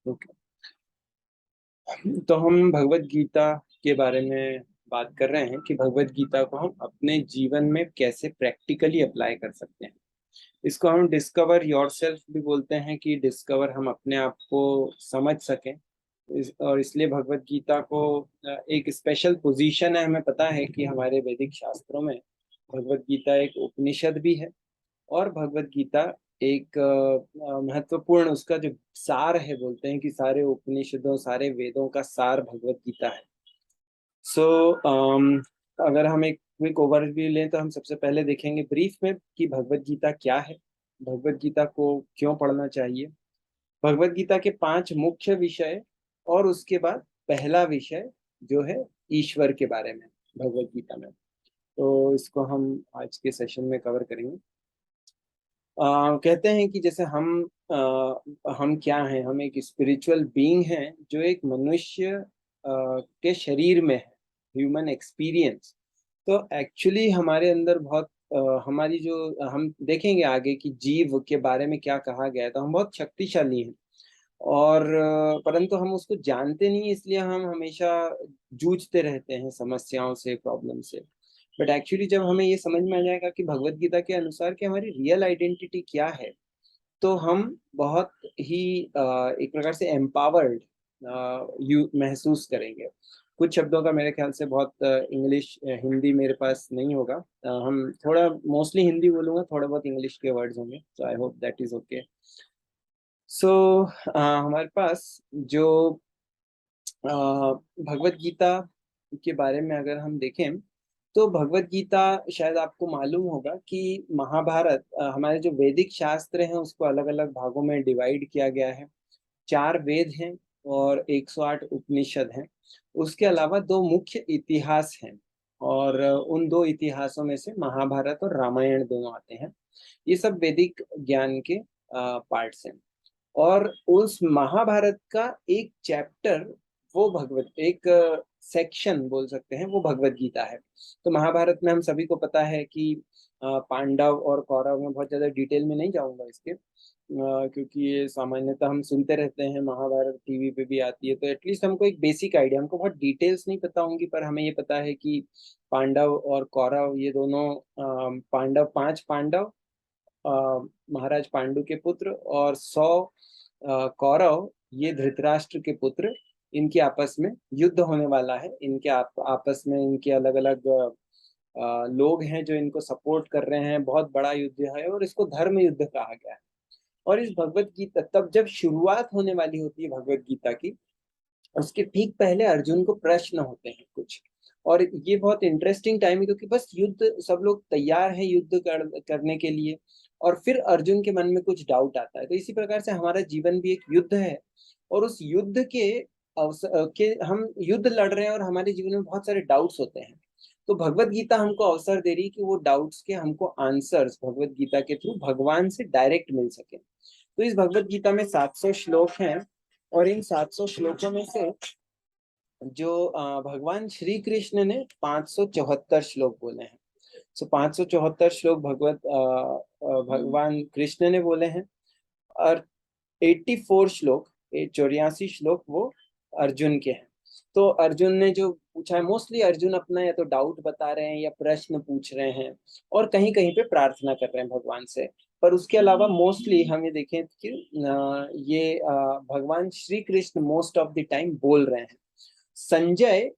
Okay. तो हम भगवत गीता के बारे में बात कर रहे हैं कि भगवत गीता को हम अपने जीवन में कैसे प्रैक्टिकली अप्लाई कर सकते हैं। इसको हम डिस्कवर योरसेल्फ भी बोलते हैं कि डिस्कवर हम अपने आप को समझ सकें। और इसलिए भगवत गीता को एक स्पेशल पोजीशन है। हमें पता है कि हमारे वैदिक शास्त्रों में भगवत गीता एक उपनिषद भी है। और भगवत गीता एक महत्वपूर्ण उसका जो सार है, बोलते हैं कि सारे उपनिषदों सारे वेदों का सार भगवत गीता है। सो अगर हम एक क्विक ओवरव्यू लें तो हम सबसे पहले देखेंगे ब्रीफ में कि भगवत गीता क्या है, भगवत गीता को क्यों पढ़ना चाहिए, भगवत गीता के 5 मुख्य विषय, और उसके बाद पहला विषय जो है ईश्वर के बारे में भगवत गीता में। तो इसको हम आज के सेशन में कवर करेंगे। कहते हैं कि जैसे हम क्या हैं, हम एक स्पिरिचुअल बीइंग हैं जो एक मनुष्य के शरीर में है, ह्यूमन एक्सपीरियंस। तो एक्चुअली हमारे अंदर बहुत हमारी जो हम देखेंगे आगे कि जीव के बारे में क्या कहा गया है, तो हम बहुत शक्तिशाली हैं। और परंतु हम उसको जानते नहीं, इसलिए हम हमेशा जूझते रहते हैं समस्याओं से, प्रॉब्लम से। बट एक्चुअली जब हमें ये समझ में आ जाएगा कि भगवत गीता के अनुसार कि हमारी रियल आइडेंटिटी क्या है, तो हम बहुत ही एक प्रकार से एम्पावर्ड यू महसूस करेंगे। कुछ शब्दों का मेरे ख्याल से बहुत इंग्लिश हिंदी मेरे पास नहीं होगा। हम थोड़ा मोस्टली हिंदी बोलूंगा, थोड़ा बहुत इंग्लिश के वर्ड्स होंगे, so I hope that is okay. So हमारे पास जो भगवत गीता के बारे में अगर हम देखें, तो भगवत गीता शायद आपको मालूम होगा कि महाभारत, हमारे जो वैदिक शास्त्र हैं उसको अलग अलग भागों में डिवाइड किया गया है। 4 वेद हैं और 108 उपनिषद हैं। उसके अलावा 2 मुख्य इतिहास हैं, और उन 2 इतिहासों में से महाभारत और रामायण दोनों आते हैं। ये सब वैदिक ज्ञान के पार्ट्स हैं। और उस महाभारत का एक चैप्टर, वो भगवत एक सेक्शन बोल सकते हैं, वो भगवत गीता है। तो महाभारत में हम सभी को पता है कि पांडव और कौरव में बहुत ज्यादा डिटेल में नहीं जाऊंगा इसके, क्योंकि ये सामान्यतः हम सुनते रहते हैं, महाभारत टीवी पे भी आती है, तो एटलीस्ट हमको एक बेसिक आइडिया, हमको बहुत डिटेल्स नहीं पता होंगी, पर हमें ये पता है कि पांडव और कौरव ये दोनों पांडव 5 पांडव महाराज पांडु के पुत्र, और 100 कौरव ये धृतराष्ट्र के पुत्र। इनके आपस में युद्ध होने वाला है। इनके आपस में इनके अलग अलग लोग हैं जो इनको सपोर्ट कर रहे हैं। बहुत बड़ा युद्ध है और इसको धर्म युद्ध कहा गया है। और इस भगवत गीता तब जब शुरुआत होने वाली होती है भगवत गीता की, उसके ठीक पहले अर्जुन को प्रश्न होते हैं कुछ। और ये बहुत इंटरेस्टिंग टाइम है, क्योंकि बस युद्ध, सब लोग तैयार हैं युद्ध करने के लिए, और फिर अर्जुन के मन में कुछ डाउट आता है। तो इसी प्रकार से हमारा जीवन भी एक युद्ध है, और उस युद्ध के अवसर के हम युद्ध लड़ रहे हैं, और हमारे जीवन में बहुत सारे डाउट्स होते हैं। तो भगवत गीता हमको अवसर दे रही है कि वो डाउट्स के हमको आंसर्स भगवत गीता के थ्रू भगवान से डायरेक्ट मिल सके। तो इस भगवत गीता में 700 श्लोक हैं, और इन 700 श्लोकों में से जो भगवान श्री कृष्ण ने 574 श्लोक बोले हैं। सो 574 श्लोक भगवान कृष्ण ने बोले हैं। और 84 श्लोक, 84 श्लोक वो अर्जुन के हैं। तो अर्जुन ने जो पूछा है, मोस्टली अर्जुन अपना या तो डाउट बता रहे हैं या प्रश्न पूछ रहे हैं, और कहीं कहीं पे प्रार्थना कर रहे हैं भगवान से। पर उसके अलावा मोस्टली हम ये देखें कि भगवान Shri Krishna most of the time बोल रहे हैं। संजय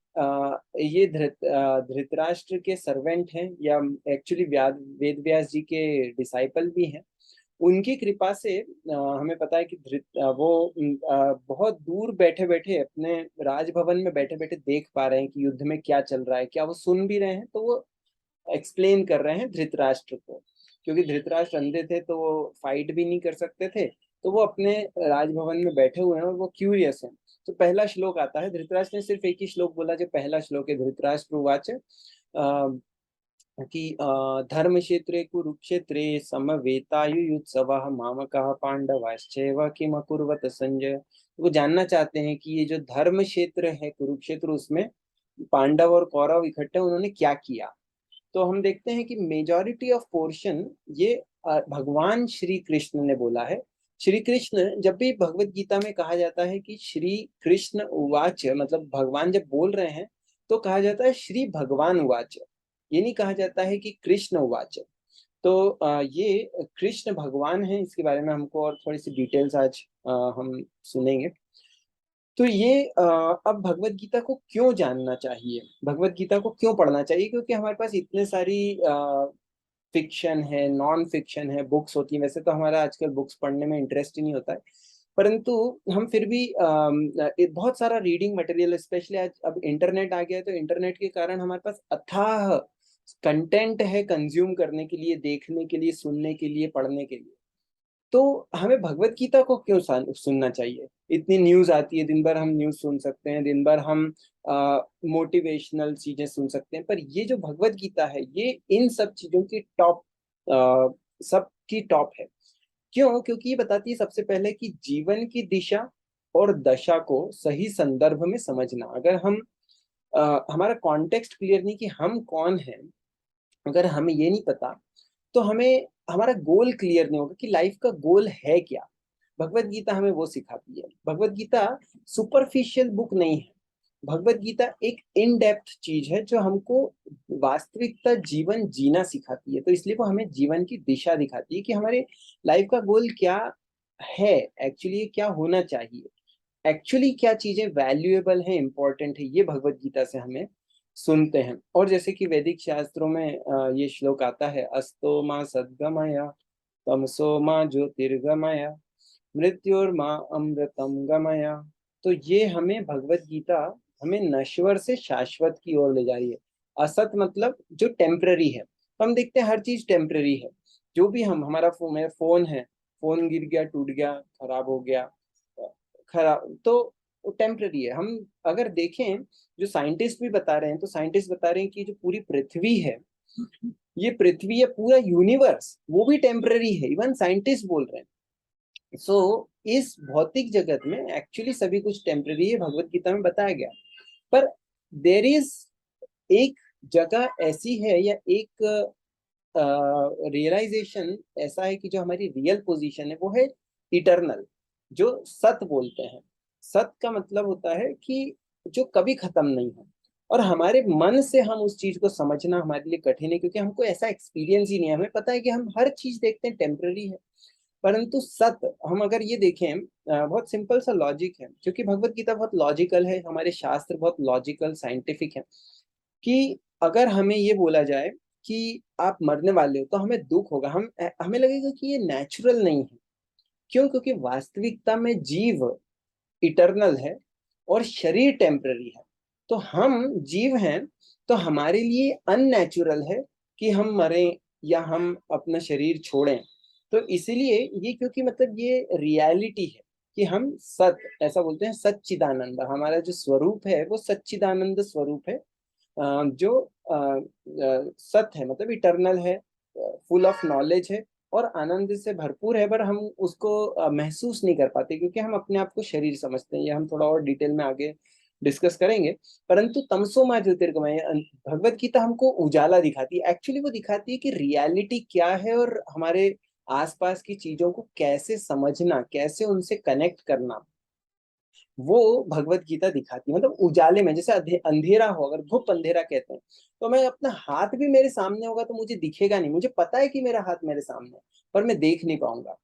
ये धृतराष्ट्र के सर्वेंट हैं, या एक्चुअली वेद व्यास जी के डिसाइपल भी हैं। उनकी कृपा से हमें पता है कि बहुत दूर बैठे बैठे अपने राजभवन में बैठे बैठे देख पा रहे हैं कि युद्ध में क्या चल रहा है, क्या वो सुन भी रहे हैं। तो वो एक्सप्लेन कर रहे हैं धृतराष्ट्र को, क्योंकि धृतराष्ट्र अंधे थे तो वो फाइट भी नहीं कर सकते थे। तो वो अपने राजभवन में बैठे हुए हैं और वो क्यूरियस हैं। तो पहला श्लोक आता है, धृतराष्ट्र ने सिर्फ एक ही श्लोक बोला, जो पहला श्लोक है, धृतराष्ट्र उवाच कि धर्म क्षेत्रे कुरुक्षेत्रे समवेतायुयुत्सवः मामकः पांडवाश्चैव किम अकुर्वत संजय। वो जानना चाहते हैं कि ये जो धर्म क्षेत्र है कुरुक्षेत्र, उसमें पांडव और कौरव इकट्ठे उन्होंने क्या किया। तो हम देखते हैं कि मेजॉरिटी ऑफ पोर्शन ये भगवान श्री कृष्ण ने बोला है। श्री कृष्ण, जब भी भगवत गीता में कहा जाता है कि श्री कृष्ण उवाच, मतलब भगवान जब बोल रहे हैं तो कहा जाता है श्री भगवान उवाच, ये नहीं कहा जाता है कि कृष्ण उवाच। तो ये कृष्ण भगवान है, इसके बारे में हमको और थोड़ी सी डिटेल्स आज हम सुनेंगे। तो ये अब भगवत गीता को क्यों जानना चाहिए, भगवत गीता को क्यों पढ़ना चाहिए, क्योंकि हमारे पास इतने सारी फिक्शन है, नॉन फिक्शन है, बुक्स होती हैं। वैसे तो हमारा आजकल बुक्स पढ़ने में इंटरेस्ट ही नहीं होता है, परंतु हम फिर भी बहुत सारा रीडिंग मटेरियल, स्पेशली आज अब इंटरनेट आ गया है, तो इंटरनेट के कारण हमारे पास अथाह कंटेंट है कंज्यूम करने के लिए, देखने के लिए, सुनने के लिए, पढ़ने के लिए। तो हमें भगवत गीता को क्यों सुनना चाहिए? इतनी न्यूज आती है, दिन भर हम न्यूज सुन सकते हैं, दिन भर हम मोटिवेशनल चीजें सुन सकते हैं, पर ये जो भगवत गीता है ये इन सब चीजों की टॉप, सब की टॉप है। क्यों? क्योंकि ये बताती है सबसे पहले कि जीवन की दिशा और दशा को सही संदर्भ में समझना। अगर हम हमारा कॉन्टेक्स्ट क्लियर नहीं कि हम कौन हैं, अगर हमें ये नहीं पता, तो हमें हमारा गोल क्लियर नहीं होगा कि लाइफ का गोल है क्या। भगवत गीता हमें वो सिखाती है। भगवत गीता सुपरफिशियल बुक नहीं है। भगवत गीता एक इन डेप्थ चीज है जो हमको वास्तविकता जीवन जीना सिखाती है। तो इसलिए वो हमें जीवन की दिशा दिखाती है कि हमारे लाइफ का गोल क्या है, एक्चुअली क्या होना चाहिए, एक्चुअली क्या चीजें वैल्यूएबल है, इंपॉर्टेंट है, ये भगवत गीता से हमें सुनते हैं। और जैसे कि वैदिक शास्त्रों में ये श्लोक आता है, अस्तो माँ सद्गमय, तमसो माँ ज्योतिर्गमय, मृत्योर्मा अमृतम गमय। तो ये हमें भगवत गीता हमें नश्वर से शाश्वत की ओर ले जा रही है। असत मतलब जो टेम्पररी है, तो हम देखते हैं हर चीज टेम्पररी है। जो भी हम, हमारा मेरा फोन है, फोन गिर गया, टूट गया, खराब हो गया, खराब, तो वो टेम्पररी है। हम अगर देखें, जो साइंटिस्ट भी बता रहे हैं, तो साइंटिस्ट बता रहे हैं कि जो पूरी पृथ्वी है, ये पृथ्वी है, पूरा यूनिवर्स, वो भी टेम्पररी है, इवन साइंटिस्ट बोल रहे हैं। सो इस भौतिक जगत में एक्चुअली सभी कुछ टेम्पररी है, भगवत गीता में बताया गया। पर देर इज एक जगह ऐसी है, या एक रियलाइजेशन ऐसा है कि जो हमारी रियल पोजीशन है वो है इटरनल, जो सत बोलते हैं। सत का मतलब होता है कि जो कभी खत्म नहीं है। और हमारे मन से हम उस चीज को समझना हमारे लिए कठिन है, क्योंकि हमको ऐसा एक्सपीरियंस ही नहीं है। हमें पता है कि हम हर चीज देखते हैं टेम्पररी है, परंतु सत, हम अगर ये देखें, बहुत सिंपल सा लॉजिक है, क्योंकि भगवत गीता बहुत लॉजिकल है, हमारे शास्त्र बहुत लॉजिकल साइंटिफिक है। कि अगर हमें ये बोला जाए कि आप मरने वाले हो, तो हमें दुख होगा, हमें लगेगा कि ये नेचुरल नहीं है। क्यों? क्योंकि वास्तविकता में जीव इटरनल है और शरीर टेम्पररी है। तो हम जीव हैं, तो हमारे लिए अननेचुरल है कि हम मरें या हम अपना शरीर छोड़ें। तो इसीलिए ये, क्योंकि मतलब ये रियलिटी है कि हम सत, ऐसा बोलते हैं सच्चिदानंद, हमारा जो स्वरूप है वो सच्चिदानंद स्वरूप है, जो सत्य है, मतलब इटरनल है, फुल ऑफ नॉलेज है और आनंद से भरपूर है। पर हम उसको महसूस नहीं कर पाते, क्योंकि हम अपने आप को शरीर समझते हैं। ये हम थोड़ा और डिटेल में आगे डिस्कस करेंगे। परंतु तमसो माँ ज्योतिर्गमय, भगवत गीता हमको उजाला दिखाती है। एक्चुअली वो दिखाती है कि रियलिटी क्या है और हमारे आसपास की चीजों को कैसे समझना, कैसे उनसे कनेक्ट करना, वो भगवत गीता दिखाती है। मतलब उजाले में, जैसे अंधेरा हो, अगर धूप अंधेरा कहते हैं, तो मैं अपना हाथ भी मेरे सामने होगा तो मुझे दिखेगा नहीं, मुझे पता है कि मेरा हाथ मेरे सामने है, पर मैं देख नहीं पाऊंगा।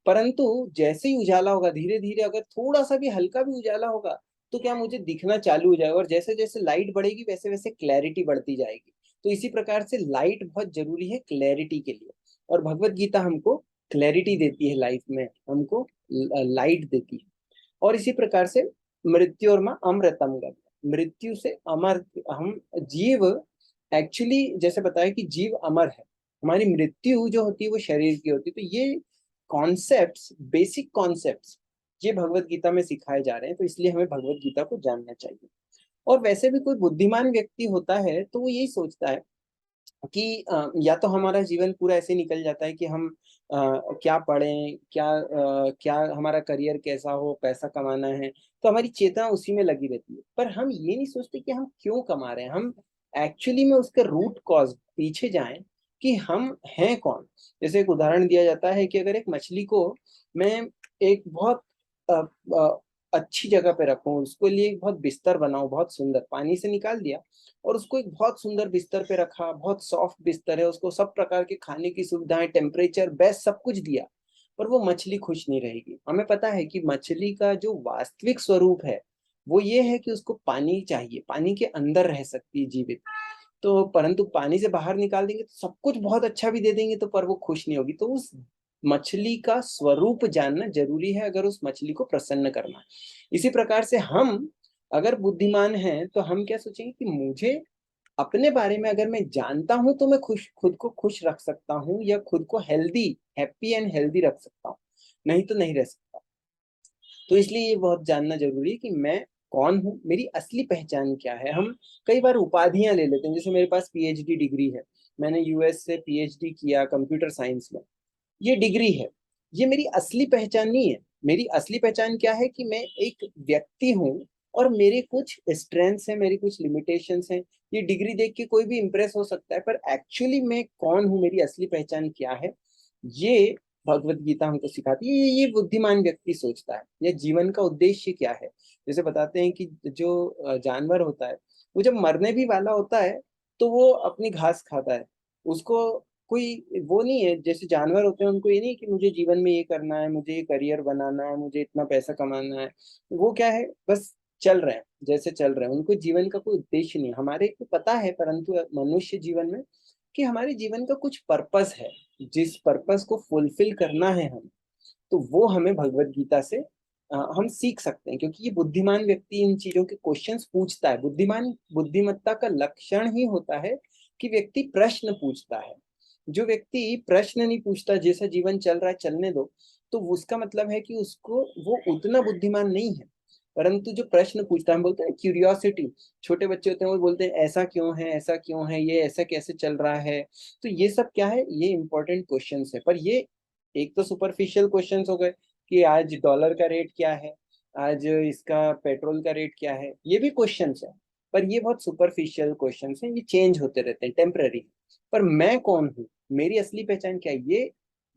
परंतु जैसे ही उजाला होगा, धीरे धीरे अगर थोड़ा सा भी हल्का भी उजाला होगा, तो क्या मुझे दिखना चालू हो जाएगा, और जैसे जैसे लाइट बढ़ेगी वैसे वैसे क्लैरिटी बढ़ती जाएगी। तो इसी प्रकार से लाइट बहुत जरूरी है क्लैरिटी के लिए, और भगवत गीता हमको क्लैरिटी देती है, लाइफ में हमको लाइट देती है। और इसी प्रकार से मृत्यु और माँ अमृतम गम, मृत्यु से अमर, हम जीव, एक्चुअली जैसे बताया कि जीव अमर है, हमारी मृत्यु जो होती है वो शरीर की होती है। तो ये कॉन्सेप्ट्स, बेसिक कॉन्सेप्ट्स, ये भगवत गीता में सिखाए जा रहे हैं। तो इसलिए हमें भगवत गीता को जानना चाहिए। और वैसे भी कोई बुद्धिमान व्यक्ति होता है तो वो यही सोचता है कि या तो हमारा जीवन पूरा ऐसे निकल जाता है कि हम क्या पढ़ें, क्या हमारा करियर कैसा हो, पैसा कमाना है, तो हमारी चेतना उसी में लगी रहती है। पर हम ये नहीं सोचते कि हम क्यों कमा रहे हैं, हम एक्चुअली में उसके रूट कॉज पीछे जाएं कि हम हैं कौन। जैसे एक उदाहरण दिया जाता है कि अगर एक मछली को मैं एक बहुत अ, अ, अच्छी जगह पे रखूं, उसके लिए एक बहुत बिस्तर बनाऊं, बहुत सुंदर, पानी से निकाल दिया और उसको एक बहुत सुंदर बिस्तर पे रखा, बहुत सॉफ्ट बिस्तर है, उसको सब प्रकार के खाने की सुविधाएं, टेम्परेचर बेस्ट सब कुछ दिया, पर वो मछली खुश नहीं रहेगी। हमें पता है कि मछली का जो वास्तविक स्वरूप है वो ये है कि उसको पानी चाहिए, पानी के अंदर रह सकती है जीवित। तो परंतु पानी से बाहर निकाल देंगे तो सब कुछ बहुत अच्छा भी दे देंगे तो पर वो खुश नहीं होगी। तो उस मछली का स्वरूप जानना जरूरी है अगर उस मछली को प्रसन्न करना है। इसी प्रकार से हम अगर बुद्धिमान हैं तो हम क्या सोचेंगे कि मुझे अपने बारे में अगर मैं जानता हूं तो मैं खुद को खुश रख सकता हूँ या खुद को हेल्दी, हैप्पी एंड हेल्दी रख सकता हूँ, नहीं तो नहीं रह सकता। तो इसलिए ये बहुत जानना जरूरी है कि मैं कौन हूँ, मेरी असली पहचान क्या है। हम कई बार उपाधियां ले लेते हैं, जैसे मेरे पास पीएचडी डिग्री है, मैंने यूएस से पीएचडी किया कंप्यूटर साइंस में, ये डिग्री है, ये मेरी असली पहचान नहीं है। मेरी असली पहचान क्या है कि मैं एक व्यक्ति हूँ और मेरे कुछ स्ट्रेंथ्स हैं, मेरी कुछ लिमिटेशंस हैं। ये डिग्री देख के कोई भी इंप्रेस हो सकता है, पर एक्चुअली मैं कौन हूँ, मेरी असली पहचान क्या है, ये भगवत गीता हमको सिखाती है। ये बुद्धिमान व्यक्ति सोचता है ये जीवन का उद्देश्य क्या है। जैसे बताते हैं कि जो जानवर होता है वो जब मरने भी वाला होता है तो वो अपनी घास खाता है, उसको कोई वो नहीं है। जैसे जानवर होते हैं उनको ये नहीं कि मुझे जीवन में ये करना है, मुझे ये करियर बनाना है, मुझे इतना पैसा कमाना है। वो क्या है, बस चल रहे हैं जैसे चल रहे हैं, उनको जीवन का कोई उद्देश्य नहीं है। हमारे को पता है परंतु मनुष्य जीवन में कि हमारे जीवन का कुछ पर्पस है, जिस पर्पस को फुलफिल करना है हम, तो वो हमें भगवत गीता से हम सीख सकते हैं। क्योंकि ये बुद्धिमान व्यक्ति इन चीजों के क्वेश्चंस पूछता है। बुद्धिमान बुद्धिमत्ता का लक्षण ही होता है कि व्यक्ति प्रश्न पूछता है। जो व्यक्ति प्रश्न नहीं पूछता, जैसा जीवन चल रहा है चलने दो, तो उसका मतलब है कि उसको वो उतना बुद्धिमान नहीं है। परंतु जो प्रश्न पूछता है, हम बोलते हैं क्यूरियोसिटी, छोटे बच्चे होते हैं वो बोलते हैं ऐसा क्यों है, ऐसा क्यों है, ये ऐसा कैसे चल रहा है। तो ये सब क्या है, ये इंपॉर्टेंट क्वेश्चंस है। पर ये एक तो सुपरफिशियल क्वेश्चंस हो गए कि आज डॉलर का रेट क्या है, आज इसका पेट्रोल का रेट क्या है, ये भी क्वेश्चंस है। पर ये बहुत सुपरफिशियल क्वेश्चंस हैं, ये चेंज होते रहते हैं, टेम्पररी। पर मैं कौन हूँ, मेरी असली पहचान क्या है, ये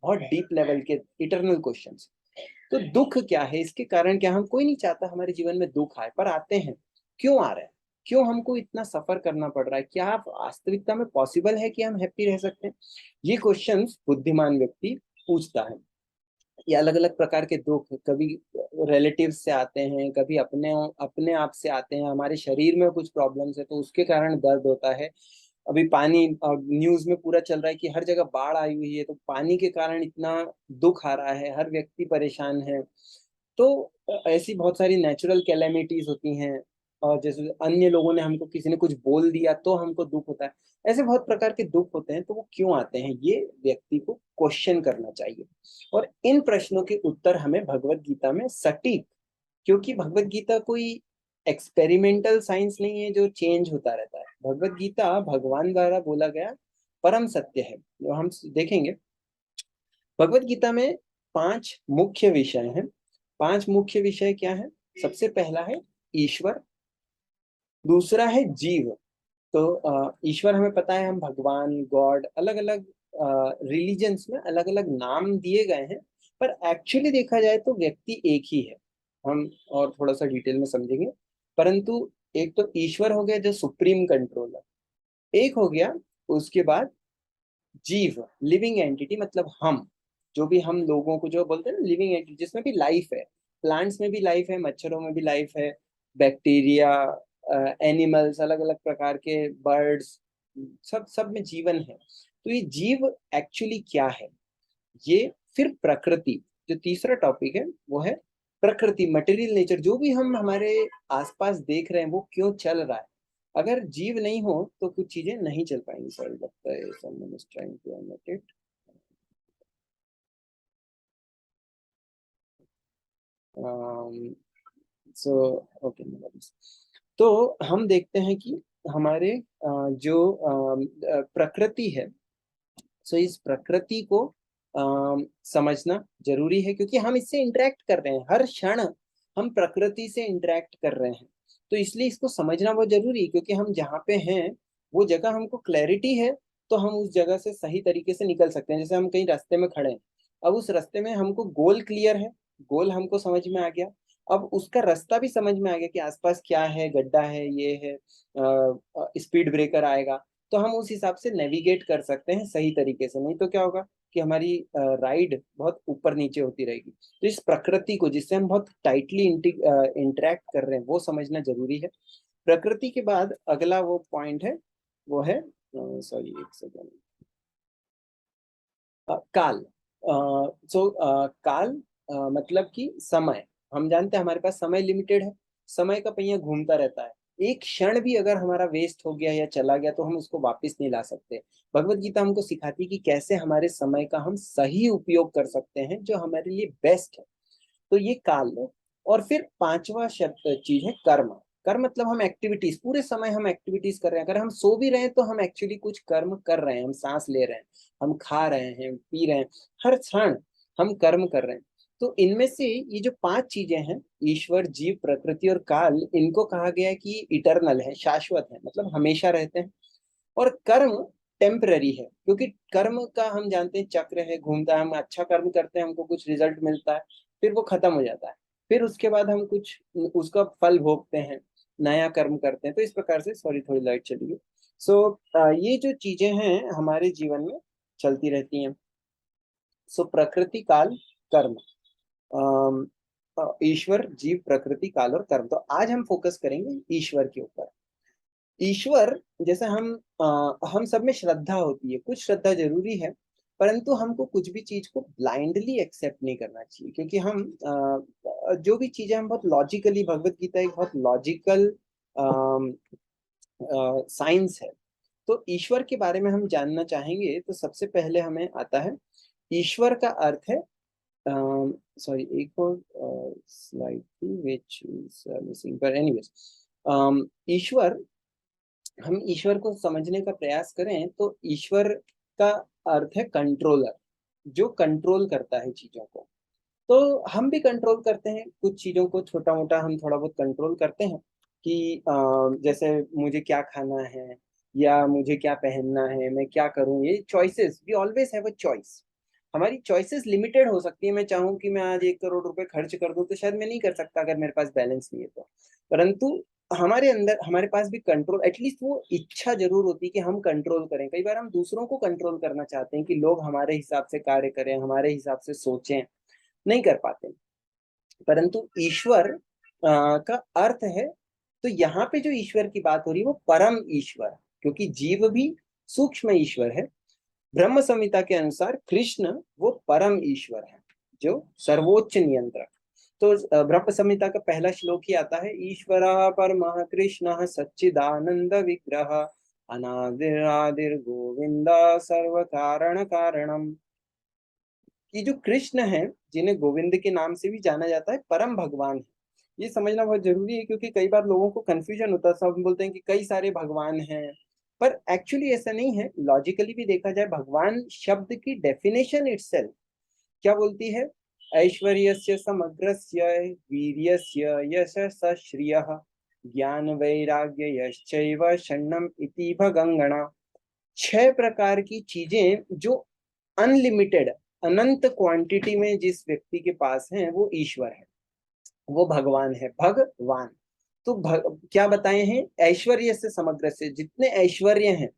बहुत डीप लेवल के इटर्नल क्वेश्चंस। तो दुख क्या है, इसके कारण क्या, हम कोई नहीं चाहता हमारे जीवन में दुख आए, पर आते हैं। क्यों आ रहा है, क्यों हमको इतना सफर करना पड़ रहा है, क्या वास्तविकता में पॉसिबल है कि हम हैप्पी रह सकते हैं। ये क्वेश्चंस बुद्धिमान व्यक्ति पूछता है। ये अलग अलग प्रकार के दुख कभी रिलेटिव से आते हैं, कभी अपने अपने आप से आते हैं। हमारे शरीर में कुछ प्रॉब्लम्स है तो उसके कारण दर्द होता है। अभी पानी न्यूज में पूरा चल रहा है कि हर जगह बाढ़ आई हुई है, तो पानी के कारण इतना दुख आ रहा है, हर व्यक्ति परेशान है। तो ऐसी बहुत सारी नेचुरल कैलेमिटीज होती हैं, और जैसे अन्य लोगों ने हमको, किसी ने कुछ बोल दिया तो हमको दुख होता है। ऐसे बहुत प्रकार के दुख होते हैं, तो वो क्यों आते हैं, ये व्यक्ति को क्वेश्चन करना चाहिए। और इन प्रश्नों के उत्तर हमें भगवत गीता में सटीक, क्योंकि भगवत गीता कोई एक्सपेरिमेंटल साइंस नहीं है जो चेंज होता रहता है। भगवत गीता भगवान द्वारा बोला गया परम सत्य है, जो हम देखेंगे। भगवत गीता में 5 मुख्य विषय हैं। 5 मुख्य विषय क्या है, सबसे पहला है ईश्वर, दूसरा है जीव। तो ईश्वर हमें पता है, हम भगवान, गॉड, अलग अलग रिलीजन्स में अलग अलग नाम दिए गए हैं, पर एक्चुअली देखा जाए तो व्यक्ति एक ही है। हम और थोड़ा सा डिटेल में समझेंगे। परंतु एक तो ईश्वर हो गया जो सुप्रीम कंट्रोलर, एक हो गया उसके बाद जीव, लिविंग एंटिटी, मतलब हम, जो भी हम लोगों को जो बोलते हैं ना लिविंग एंटिटी, जिसमें भी लाइफ है। प्लांट्स में भी लाइफ है, मच्छरों में भी लाइफ है, बैक्टीरिया, एनिमल्स, अलग अलग प्रकार के बर्ड्स, सब सब में जीवन है। तो ये जीव एक्चुअली क्या है, ये फिर प्रकृति, जो तीसरा टॉपिक है वो है प्रकृति, मटेरियल नेचर, जो भी हम हमारे आसपास देख रहे हैं वो क्यों चल रहा है। अगर जीव नहीं हो तो कुछ चीजें नहीं चल पाएंगी। सॉरी, लगता है someone is trying to unmute it. So okay, no worries. तो हम देखते हैं कि हमारे जो प्रकृति है, सो इस प्रकृति को समझना जरूरी है, क्योंकि हम इससे इंटरेक्ट कर रहे हैं हर क्षण, हम प्रकृति से इंटरेक्ट कर रहे हैं। तो इसलिए इसको समझना बहुत जरूरी है, क्योंकि हम जहाँ पे हैं वो जगह हमको क्लैरिटी है, तो हम उस जगह से सही तरीके से निकल सकते हैं। जैसे हम कहीं रास्ते में खड़े हैं, अब उस रास्ते में हमको गोल क्लियर है, गोल हमको समझ में आ गया, अब उसका रास्ता भी समझ में आ गया कि आसपास क्या है, गड्ढा है, ये है, स्पीड ब्रेकर आएगा, तो हम उस हिसाब से नेविगेट कर सकते हैं सही तरीके से। नहीं तो क्या होगा कि हमारी राइड बहुत ऊपर नीचे होती रहेगी। तो इस प्रकृति को, जिससे हम बहुत टाइटली इंटरेक्ट कर रहे हैं, वो समझना जरूरी है। प्रकृति के बाद अगला वो पॉइंट है, वो है, सॉरी एक सेकेंड, काल। काल मतलब कि समय। हम जानते हैं हमारे पास समय लिमिटेड है, समय का पहिया घूमता रहता है। एक क्षण भी अगर हमारा वेस्ट हो गया या चला गया तो हम उसको वापस नहीं ला सकते। भगवत गीता हमको सिखाती है कि कैसे हमारे समय का हम सही उपयोग कर सकते हैं, जो हमारे लिए बेस्ट है। तो ये काल है। और फिर पांचवा शब्द चीज है कर्म। कर्म मतलब हम एक्टिविटीज, पूरे समय हम एक्टिविटीज कर रहे हैं। अगर हम सो भी रहे हैं तो हम एक्चुअली कुछ कर्म कर रहे हैं, हम सांस ले रहे हैं, हम खा रहे हैं, पी रहे हैं, हर क्षण हम कर्म कर रहे हैं। तो इनमें से ये जो पांच चीजें हैं, ईश्वर, जीव, प्रकृति और काल, इनको कहा गया है कि इटरनल है, शाश्वत है, मतलब हमेशा रहते हैं। और कर्म टेम्पररी है, क्योंकि कर्म का हम जानते हैं चक्र है, घूमता है। हम अच्छा कर्म करते हैं, हमको कुछ रिजल्ट मिलता है, फिर वो खत्म हो जाता है, फिर उसके बाद हम कुछ उसका फल भोगते हैं, नया कर्म करते हैं। तो इस प्रकार से, सॉरी थोड़ी लाइट चली गई। सो ये जो चीजें हैं हमारे जीवन में चलती रहती हैं। सो प्रकृति, काल, कर्म, अम, ईश्वर, जीव, प्रकृति, काल और कर्म। तो आज हम फोकस करेंगे ईश्वर के ऊपर। ईश्वर, जैसे हम सब में श्रद्धा होती है, कुछ श्रद्धा जरूरी है, परंतु हमको कुछ भी चीज को ब्लाइंडली एक्सेप्ट नहीं करना चाहिए, क्योंकि हम जो भी चीजें हम बहुत लॉजिकली, भगवत गीता एक बहुत लॉजिकल साइंस है। तो ईश्वर के बारे में हम जानना चाहेंगे तो सबसे पहले हमें आता है, ईश्वर का अर्थ है, सॉरी एक और स्लाइड थी विच इज मिसिंग, पर एनीवेज, ईश्वर, हम ईश्वर को समझने का प्रयास करें तो ईश्वर का अर्थ है कंट्रोलर, जो कंट्रोल करता है चीजों को। तो हम भी कंट्रोल करते हैं कुछ चीजों को, छोटा मोटा हम थोड़ा बहुत कंट्रोल करते हैं कि जैसे मुझे क्या खाना है, या मुझे क्या पहनना है, मैं क्या करूं, ये choices, we always have a choice. हमारी चॉइसेस लिमिटेड हो सकती है। मैं चाहूँ कि मैं आज 1 करोड़ रुपए खर्च कर दूं, तो शायद मैं नहीं कर सकता अगर मेरे पास बैलेंस नहीं है तो। परंतु हमारे अंदर, हमारे पास भी कंट्रोल, एटलीस्ट वो इच्छा जरूर होती है कि हम कंट्रोल करें। कई बार हम दूसरों को कंट्रोल करना चाहते हैं कि लोग हमारे हिसाब से कार्य करें, हमारे हिसाब से सोचें, नहीं कर पाते। परंतु ईश्वर का अर्थ है, तो यहाँ पे जो ईश्वर की बात हो रही है वो परम ईश्वर, क्योंकि जीव भी सूक्ष्म ईश्वर है। ब्रह्म संहिता के अनुसार कृष्ण वो परम ईश्वर है, जो सर्वोच्च नियंत्रक। तो ब्रह्म संहिता का पहला श्लोक ही आता है, ईश्वर परमः कृष्ण सच्चिदानंद विग्रह अनादिरादिर गोविंद सर्व कारण कारणम। कि जो कृष्ण है, जिन्हें गोविंद के नाम से भी जाना जाता है, परम भगवान है। ये समझना बहुत जरूरी है, क्योंकि कई बार लोगों को कंफ्यूजन होता है, सब बोलते हैं कि कई सारे भगवान हैं, पर एक्चुअली ऐसा नहीं है। लॉजिकली भी देखा जाए, भगवान शब्द की डेफिनेशन इटसेल्फ क्या बोलती है, ऐश्वर्यस्य समग्रस्य वीर्यस्य यशस्य श्रियः ज्ञान वैराग्य यश्चैव षण्णम इति भगंगणा। 6 प्रकार की चीजें जो अनलिमिटेड, अनंत क्वांटिटी में जिस व्यक्ति के पास है, वो ईश्वर है, वो भगवान है, भगवान। तो क्या बताए हैं, ऐश्वर्य से समग्र से, जितने ऐश्वर्य हैं,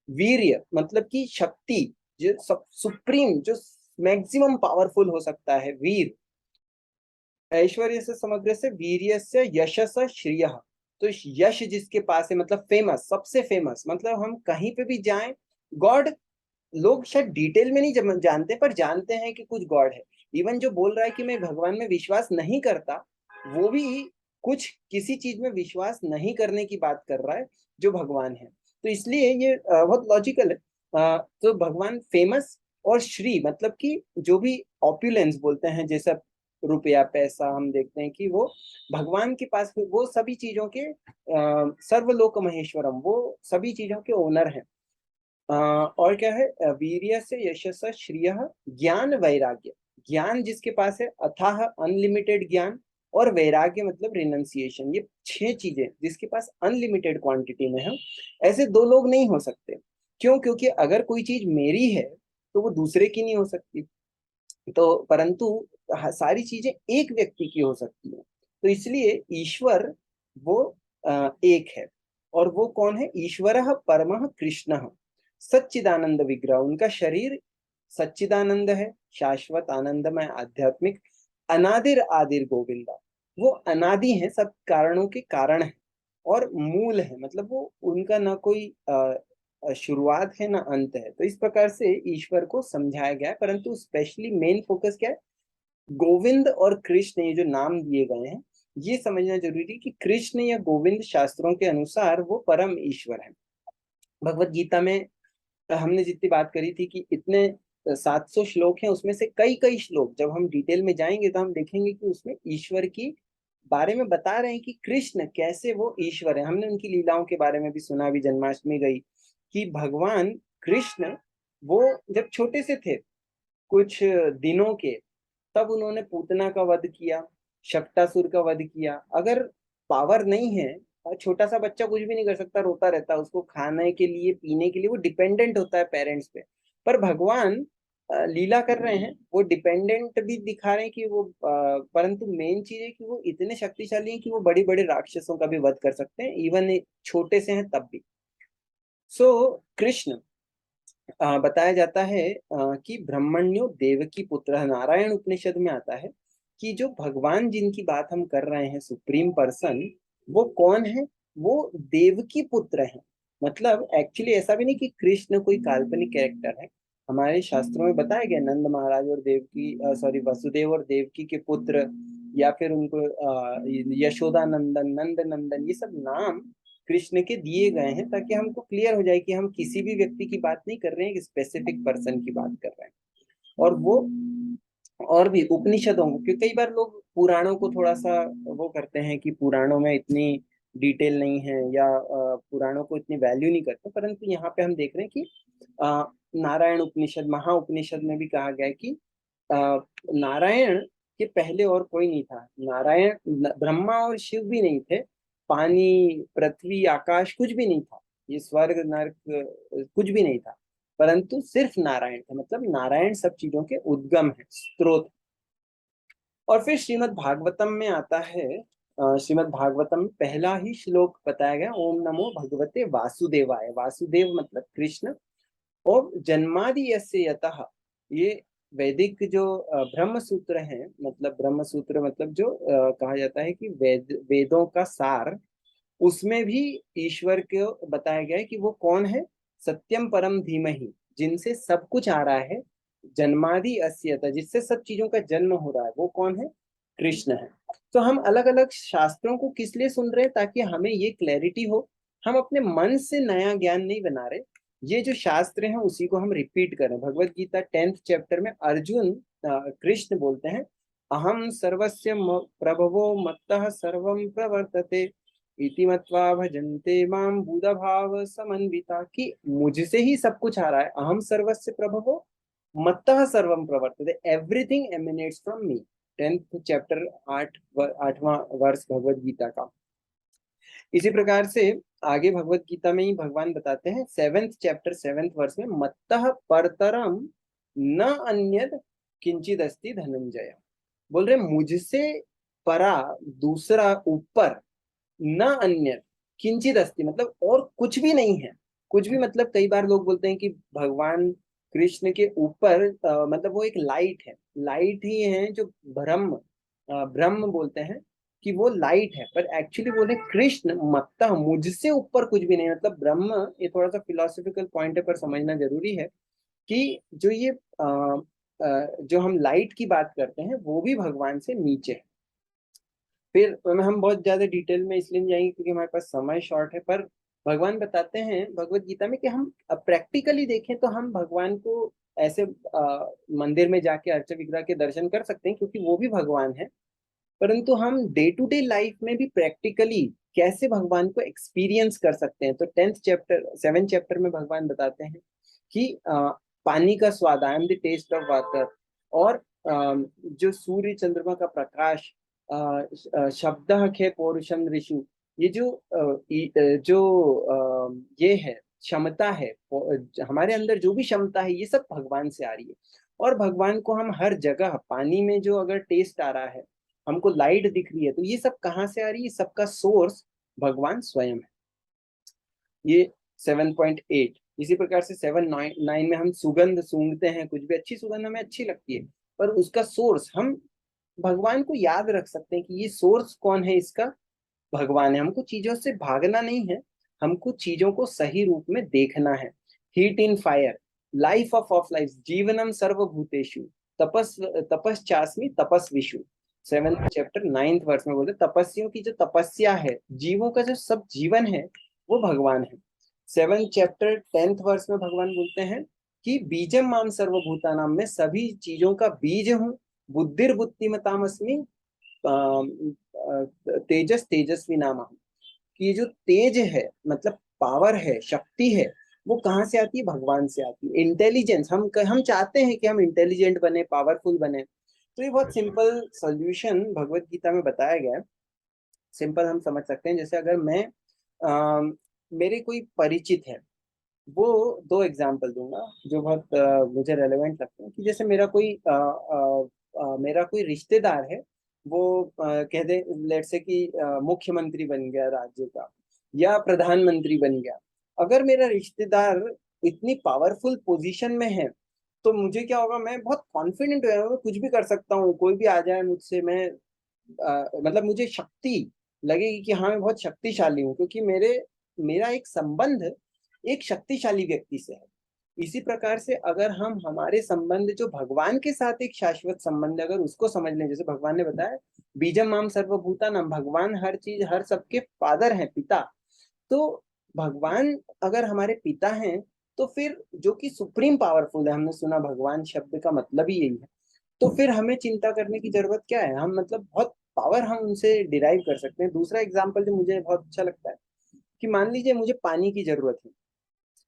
वीर्य मतलब कि शक्ति, जो सब सुप्रीम, जो मैक्सिमम पावरफुल हो सकता है, वीर। ऐश्वर्य से समग्र से, वीर्य से, यशस, श्रिय। तो यश जिसके पास है, मतलब फेमस, सबसे फेमस, मतलब हम कहीं पे भी जाएं, गॉड, लोग शायद डिटेल में नहीं जानते, पर जानते हैं कि कुछ गॉड है। इवन जो बोल रहा है कि मैं भगवान में विश्वास नहीं करता, वो भी कुछ किसी चीज में विश्वास नहीं करने की बात कर रहा है, जो भगवान है। तो इसलिए ये बहुत लॉजिकल है। तो भगवान फेमस, और श्री मतलब कि जो भी ऑप्युलेंस बोलते हैं, जैसा रुपया पैसा, हम देखते हैं कि वो भगवान के पास, वो सभी चीजों के सर्वलोक महेश्वरम, वो सभी चीजों के ओनर हैं। और क्या है, वीर्य से, यशस, श्रिय, ज्ञान वैराग्य। ज्ञान जिसके पास है, अथाह अनलिमिटेड ज्ञान, और वैराग्य मतलब रिनंसिएशन। ये 6 चीजें जिसके पास अनलिमिटेड क्वांटिटी में है, ऐसे 2 लोग नहीं हो सकते। क्यों? क्योंकि अगर कोई चीज मेरी है तो वो दूसरे की नहीं हो सकती, तो परंतु सारी चीजें एक व्यक्ति की हो सकती है। तो इसलिए ईश्वर वो एक है। और वो कौन है? ईश्वरः परमः कृष्णः सच्चिदानंद विग्रह। उनका शरीर सच्चिदानंद है, शाश्वत आनंदमय आध्यात्मिक, अनादिर आदिर गोविंदा। वो अनादि है, सब कारणों के कारण है और मूल है, मतलब वो उनका ना कोई शुरुआत है ना अंत है। तो इस प्रकार से ईश्वर को समझाया गया है, परंतु स्पेशली मेन फोकस क्या है? गोविंद और कृष्ण, ये जो नाम दिए गए हैं, ये समझना जरूरी है कि कृष्ण या गोविंद शास्त्रों के अनुसार वो परम ईश्वर है। भगवत गीता में हमने जितनी बात करी थी कि इतने 700 श्लोक हैं, उसमें से कई कई श्लोक जब हम डिटेल में जाएंगे तो हम देखेंगे कि उसमें ईश्वर की बारे में बता रहे हैं कि कृष्ण कैसे वो ईश्वर है। हमने उनकी लीलाओं के बारे में भी सुना, अभी जन्माष्टमी गई, कि भगवान कृष्ण वो जब छोटे से थे, कुछ दिनों के, तब उन्होंने पूतना का वध किया, शक्टासुर का वध किया। अगर पावर नहीं है, और छोटा सा बच्चा कुछ भी नहीं कर सकता, रोता रहता है, उसको खाने के लिए पीने के लिए वो डिपेंडेंट होता है पेरेंट्स पे। पर भगवान लीला कर रहे हैं, वो डिपेंडेंट भी दिखा रहे हैं कि वो परंतु मेन चीज है कि वो इतने शक्तिशाली हैं कि वो बड़े बड़े राक्षसों का भी वध कर सकते हैं, इवन छोटे से हैं तब भी। सो कृष्ण बताया जाता है कि ब्रह्मण्यो देवकी पुत्र, नारायण उपनिषद में आता है कि जो भगवान जिनकी बात हम कर रहे हैं, सुप्रीम पर्सन, वो कौन है? वो देवकी पुत्र है। मतलब एक्चुअली ऐसा भी नहीं कि कृष्ण कोई काल्पनिक कैरेक्टर है। हमारे शास्त्रों में बताया गया नंद महाराज और देवकी, सॉरी, वसुदेव और देवकी के पुत्र, या फिर उनको यशोदा नंदन, नंद नंदन, ये सब नाम कृष्ण के दिए गए हैं ताकि हमको क्लियर हो जाए कि हम किसी भी व्यक्ति की बात नहीं कर रहे हैं, एक स्पेसिफिक पर्सन की बात कर रहे हैं। और वो और भी उपनिषदों को, क्योंकि कई बार लोग पुराणों को थोड़ा सा वो करते हैं कि पुराणों में इतनी डिटेल नहीं है, या पुराणों को इतनी वैल्यू नहीं करते, परंतु यहाँ पे हम देख रहे हैं कि अ, नारायण उपनिषद, महा उपनिषद में भी कहा गया है कि नारायण के पहले और कोई नहीं था। नारायण, ब्रह्मा और शिव भी नहीं थे, पानी पृथ्वी आकाश कुछ भी नहीं था, ये स्वर्ग नर्क कुछ भी नहीं था, परंतु सिर्फ नारायण थे। मतलब नारायण सब चीजों के उद्गम है, स्रोत। और फिर श्रीमद् भागवतम में आता है, श्रीमद् भागवतम में पहला ही श्लोक बताया गया, ओम नमो भगवते वासुदेवाय। वासुदेव मतलब कृष्ण। और जन्मादि यस्य यतः, ये वैदिक जो ब्रह्म सूत्र है, मतलब ब्रह्म सूत्र मतलब जो कहा जाता है कि वेदों का सार, उसमें भी ईश्वर को बताया गया है कि वो कौन है? सत्यम परम धीमहि, जिनसे सब कुछ आ रहा है, जन्मादि अस्यता, जिससे सब चीजों का जन्म हो रहा है, वो कौन है? कृष्ण है। तो हम अलग अलग शास्त्रों को किस लिए सुन रहे हैं? ताकि हमें ये क्लैरिटी हो, हम अपने मन से नया ज्ञान नहीं बना रहे, ये जो शास्त्र हैं उसी को हम रिपीट करें। भगवत गीता 10th चैप्टर में अर्जुन, कृष्ण बोलते हैं, अहम सर्वस्य प्रभवो मत्तः सर्वं प्रवर्तते इति मत्वा भजन्ते माम बुधा भाव समन्विता, कि मुझसे ही सब कुछ आ रहा है, अहम सर्वस्य प्रभवो मत्तः सर्वम प्रवर्तते, everything emanates from me. 10th chapter, 8वां वर्ष भगवत गीता का। इसी प्रकार से आगे भगवत गीता में ही भगवान बताते हैं 7th चैप्टर 7th वर्ष में, मत्तः परतरम न अन्यद किंचित अस्ति धनंजय। बोल रहे मुझसे परा, दूसरा, ऊपर, न अन्य किंचित अस्ति, मतलब और कुछ भी नहीं है। कुछ भी मतलब कई बार लोग बोलते हैं कि भगवान कृष्ण के ऊपर मतलब वो एक लाइट है, लाइट ही है जो ब्रह्म, ब्रह्म बोलते हैं कि वो लाइट है, पर एक्चुअली बोले कृष्ण मत्ता, मुझसे ऊपर कुछ भी नहीं। मतलब ब्रह्म, ये थोड़ा सा फिलोसॉफिकल पॉइंट है पर समझना जरूरी है कि जो ये जो हम लाइट की बात करते हैं वो भी भगवान से नीचे है। फिर हम बहुत ज्यादा डिटेल में इसलिए नहीं जाएंगे क्योंकि हमारे पास समय शॉर्ट है, पर भगवान बताते हैं भगवत गीता में कि हम प्रैक्टिकली देखें तो हम भगवान को ऐसे मंदिर में जाके अर्च विग्रह के दर्शन कर सकते हैं क्योंकि वो भी भगवान है, परंतु हम डे टू डे लाइफ में भी प्रैक्टिकली कैसे भगवान को एक्सपीरियंस कर सकते हैं। तो 10th चैप्टर 7th चैप्टर में भगवान बताते हैं कि पानी का स्वाद, I am the taste of water, और जो सूर्य चंद्रमा का प्रकाश, शब्द खे पौरुषम ऋषु, ये जो ये है क्षमता है, हमारे अंदर जो भी क्षमता है, ये सब भगवान से आ रही है। और भगवान को हम हर जगह, पानी में जो अगर टेस्ट आ रहा है, हमको लाइट दिख रही है, तो ये सब कहाँ से आ रही है? सबका सोर्स भगवान स्वयं है। ये 7.8। इसी प्रकार से 7.9 में हम सुगंध सूंघते हैं, कुछ भी अच्छी सुगंध हमें अच्छी लगती है, पर उसका सोर्स हम भगवान को याद रख सकते हैं कि ये सोर्स कौन है इसका? भगवान है। हमको चीजों से भागना नहीं है, हमको चीजों को सही रूप में देखना है। Heat in fire, life of life, जीवनम सर्वभूतेषु, तपस तपश्चास्मि तपस्विषु। 7th चैप्टर 9th वर्स में बोलते तपस्वियों की जो तपस्या है, जीवों का जो सब जीवन है, वो भगवान है। 7th चैप्टर 10th वर्स में भगवान बोलते हैं कि बीजम माम सर्वभूतानाम, में सभी चीजों का बीज हूँ। बुद्धिर बुद्धिमतामस्मि तेजस तेजस्वी नाम। कि ये जो तेज है, मतलब पावर है, शक्ति है, वो कहाँ से आती है? भगवान से आती है। इंटेलिजेंस, हम चाहते हैं कि हम इंटेलिजेंट बने, पावरफुल बने, तो ये बहुत सिंपल सॉल्यूशन भगवत गीता में बताया गया है। सिंपल हम समझ सकते हैं। जैसे अगर मैं मेरे कोई परिचित है, वो दो एग्जाम्पल दूंगा जो बहुत मुझे रेलेवेंट लगते हैं। कि जैसे मेरा कोई रिश्तेदार है, वो कह दे लेट्स से कि मुख्यमंत्री बन गया राज्य का, या प्रधानमंत्री बन गया। अगर मेरा रिश्तेदार इतनी पावरफुल पोजीशन में है, तो मुझे क्या होगा? मैं बहुत कॉन्फिडेंट हो, मैं कुछ भी कर सकता हूँ, कोई भी आ जाए मुझसे, मैं मतलब मुझे शक्ति लगेगी कि हाँ मैं बहुत शक्तिशाली हूँ, क्योंकि मेरा एक संबंध एक शक्तिशाली व्यक्ति से है। इसी प्रकार से अगर हम हमारे संबंध जो भगवान के साथ एक शाश्वत संबंध, अगर उसको समझ लें, जैसे भगवान ने बताया बीजम माम सर्वभूतानाम, भगवान हर चीज हर सबके फादर हैं, पिता। तो भगवान अगर हमारे पिता हैं, तो फिर जो कि सुप्रीम पावरफुल है, हमने सुना भगवान शब्द का मतलब ही यही है, तो फिर हमें चिंता करने की जरूरत क्या है? हम मतलब बहुत पावर हम उनसे डिराइव कर सकते हैं। दूसरा एग्जाम्पल जो मुझे बहुत अच्छा लगता है, कि मान लीजिए मुझे पानी की जरूरत है।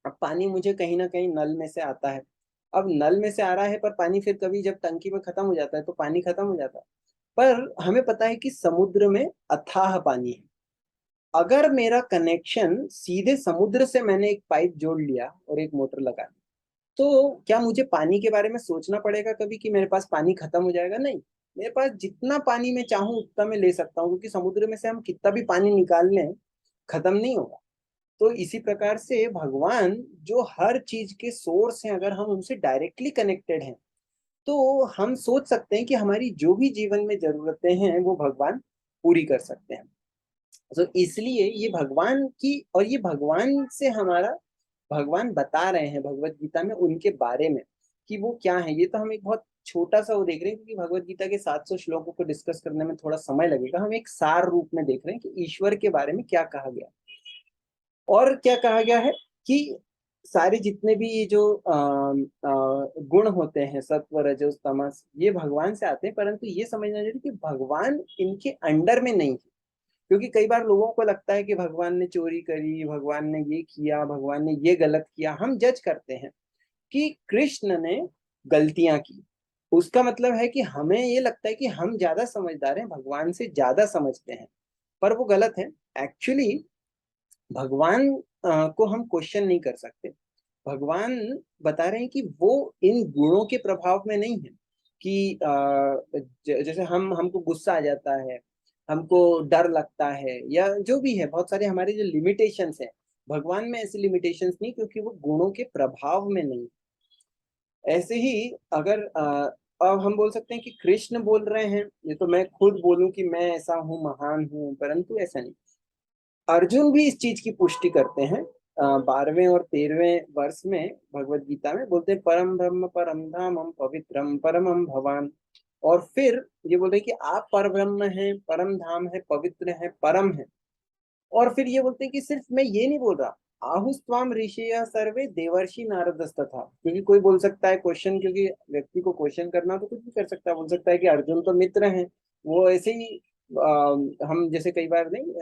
अब पानी मुझे कहीं ना कहीं नल में से आता है। अब नल में से आ रहा है, पर पानी फिर कभी जब टंकी में खत्म हो जाता है, तो पानी खत्म हो जाता है। पर हमें पता है कि समुद्र में अथाह पानी है। अगर मेरा कनेक्शन सीधे समुद्र से, मैंने एक पाइप जोड़ लिया और एक मोटर लगा दी, तो क्या मुझे पानी के बारे में सोचना पड़ेगा कभी कि मेरे पास पानी खत्म हो जाएगा? नहीं, मेरे पास जितना पानी मैं चाहूं उतना मैं ले सकता हूँ, क्योंकि समुद्र में से हम कितना भी पानी निकाल लें, खत्म नहीं होगा। तो इसी प्रकार से भगवान जो हर चीज के सोर्स हैं, अगर हम उनसे डायरेक्टली कनेक्टेड हैं, तो हम सोच सकते हैं कि हमारी जो भी जीवन में जरूरतें हैं, वो भगवान पूरी कर सकते हैं। तो इसलिए ये भगवान की, और ये भगवान से हमारा, भगवान बता रहे हैं भगवत गीता में उनके बारे में कि वो क्या है। ये तो हम एक बहुत छोटा सा वो देख रहे हैं, क्योंकि भगवत गीता के 700 श्लोकों को डिस्कस करने में थोड़ा समय लगेगा। हम एक सार रूप में देख रहे हैं कि ईश्वर के बारे में क्या कहा गया। और क्या कहा गया है कि सारे जितने भी ये जो गुण होते हैं, सत्व रजस तमस, ये भगवान से आते हैं, परंतु ये समझना चाहिए कि भगवान इनके अंडर में नहीं है। क्योंकि कई बार लोगों को लगता है कि भगवान ने चोरी करी, भगवान ने ये किया, भगवान ने ये गलत किया। हम जज करते हैं कि कृष्ण ने गलतियां की, उसका मतलब है कि हमें ये लगता है कि हम ज्यादा समझदार हैं, भगवान से ज्यादा समझते हैं। पर वो गलत है। एक्चुअली भगवान को हम क्वेश्चन नहीं कर सकते। भगवान बता रहे हैं कि वो इन गुणों के प्रभाव में नहीं है। कि जैसे हमको गुस्सा आ जाता है, हमको डर लगता है, या जो भी है, बहुत सारे हमारे जो लिमिटेशंस हैं, भगवान में ऐसी लिमिटेशंस नहीं, क्योंकि वो गुणों के प्रभाव में नहीं। ऐसे ही अगर अब हम बोल सकते हैं कि कृष्ण बोल रहे हैं, ये तो मैं खुद बोलूं कि मैं ऐसा हूँ, महान हूँ, परंतु ऐसा नहीं। अर्जुन भी इस चीज की पुष्टि करते हैं। 12वें और 13वें वर्ष में भगवत गीता में बोलते हैं परम ब्रह्म परम धामम पवित्रम परमम भवान। और फिर ये बोलते हैं कि आप पर ब्रह्म हैं, परम धाम है, पवित्र है, परम है। और फिर ये बोलते हैं कि सिर्फ मैं ये नहीं बोल रहा, आहुस्त्वाम ऋषिय सर्वे देवर्षि नारदस्तथा। क्योंकि कोई बोल सकता है क्वेश्चन, क्योंकि व्यक्ति को क्वेश्चन करना तो कुछ भी कर सकता है, बोल सकता है कि अर्जुन तो मित्र हैं, वो ऐसे ही हम जैसे कई बार नहीं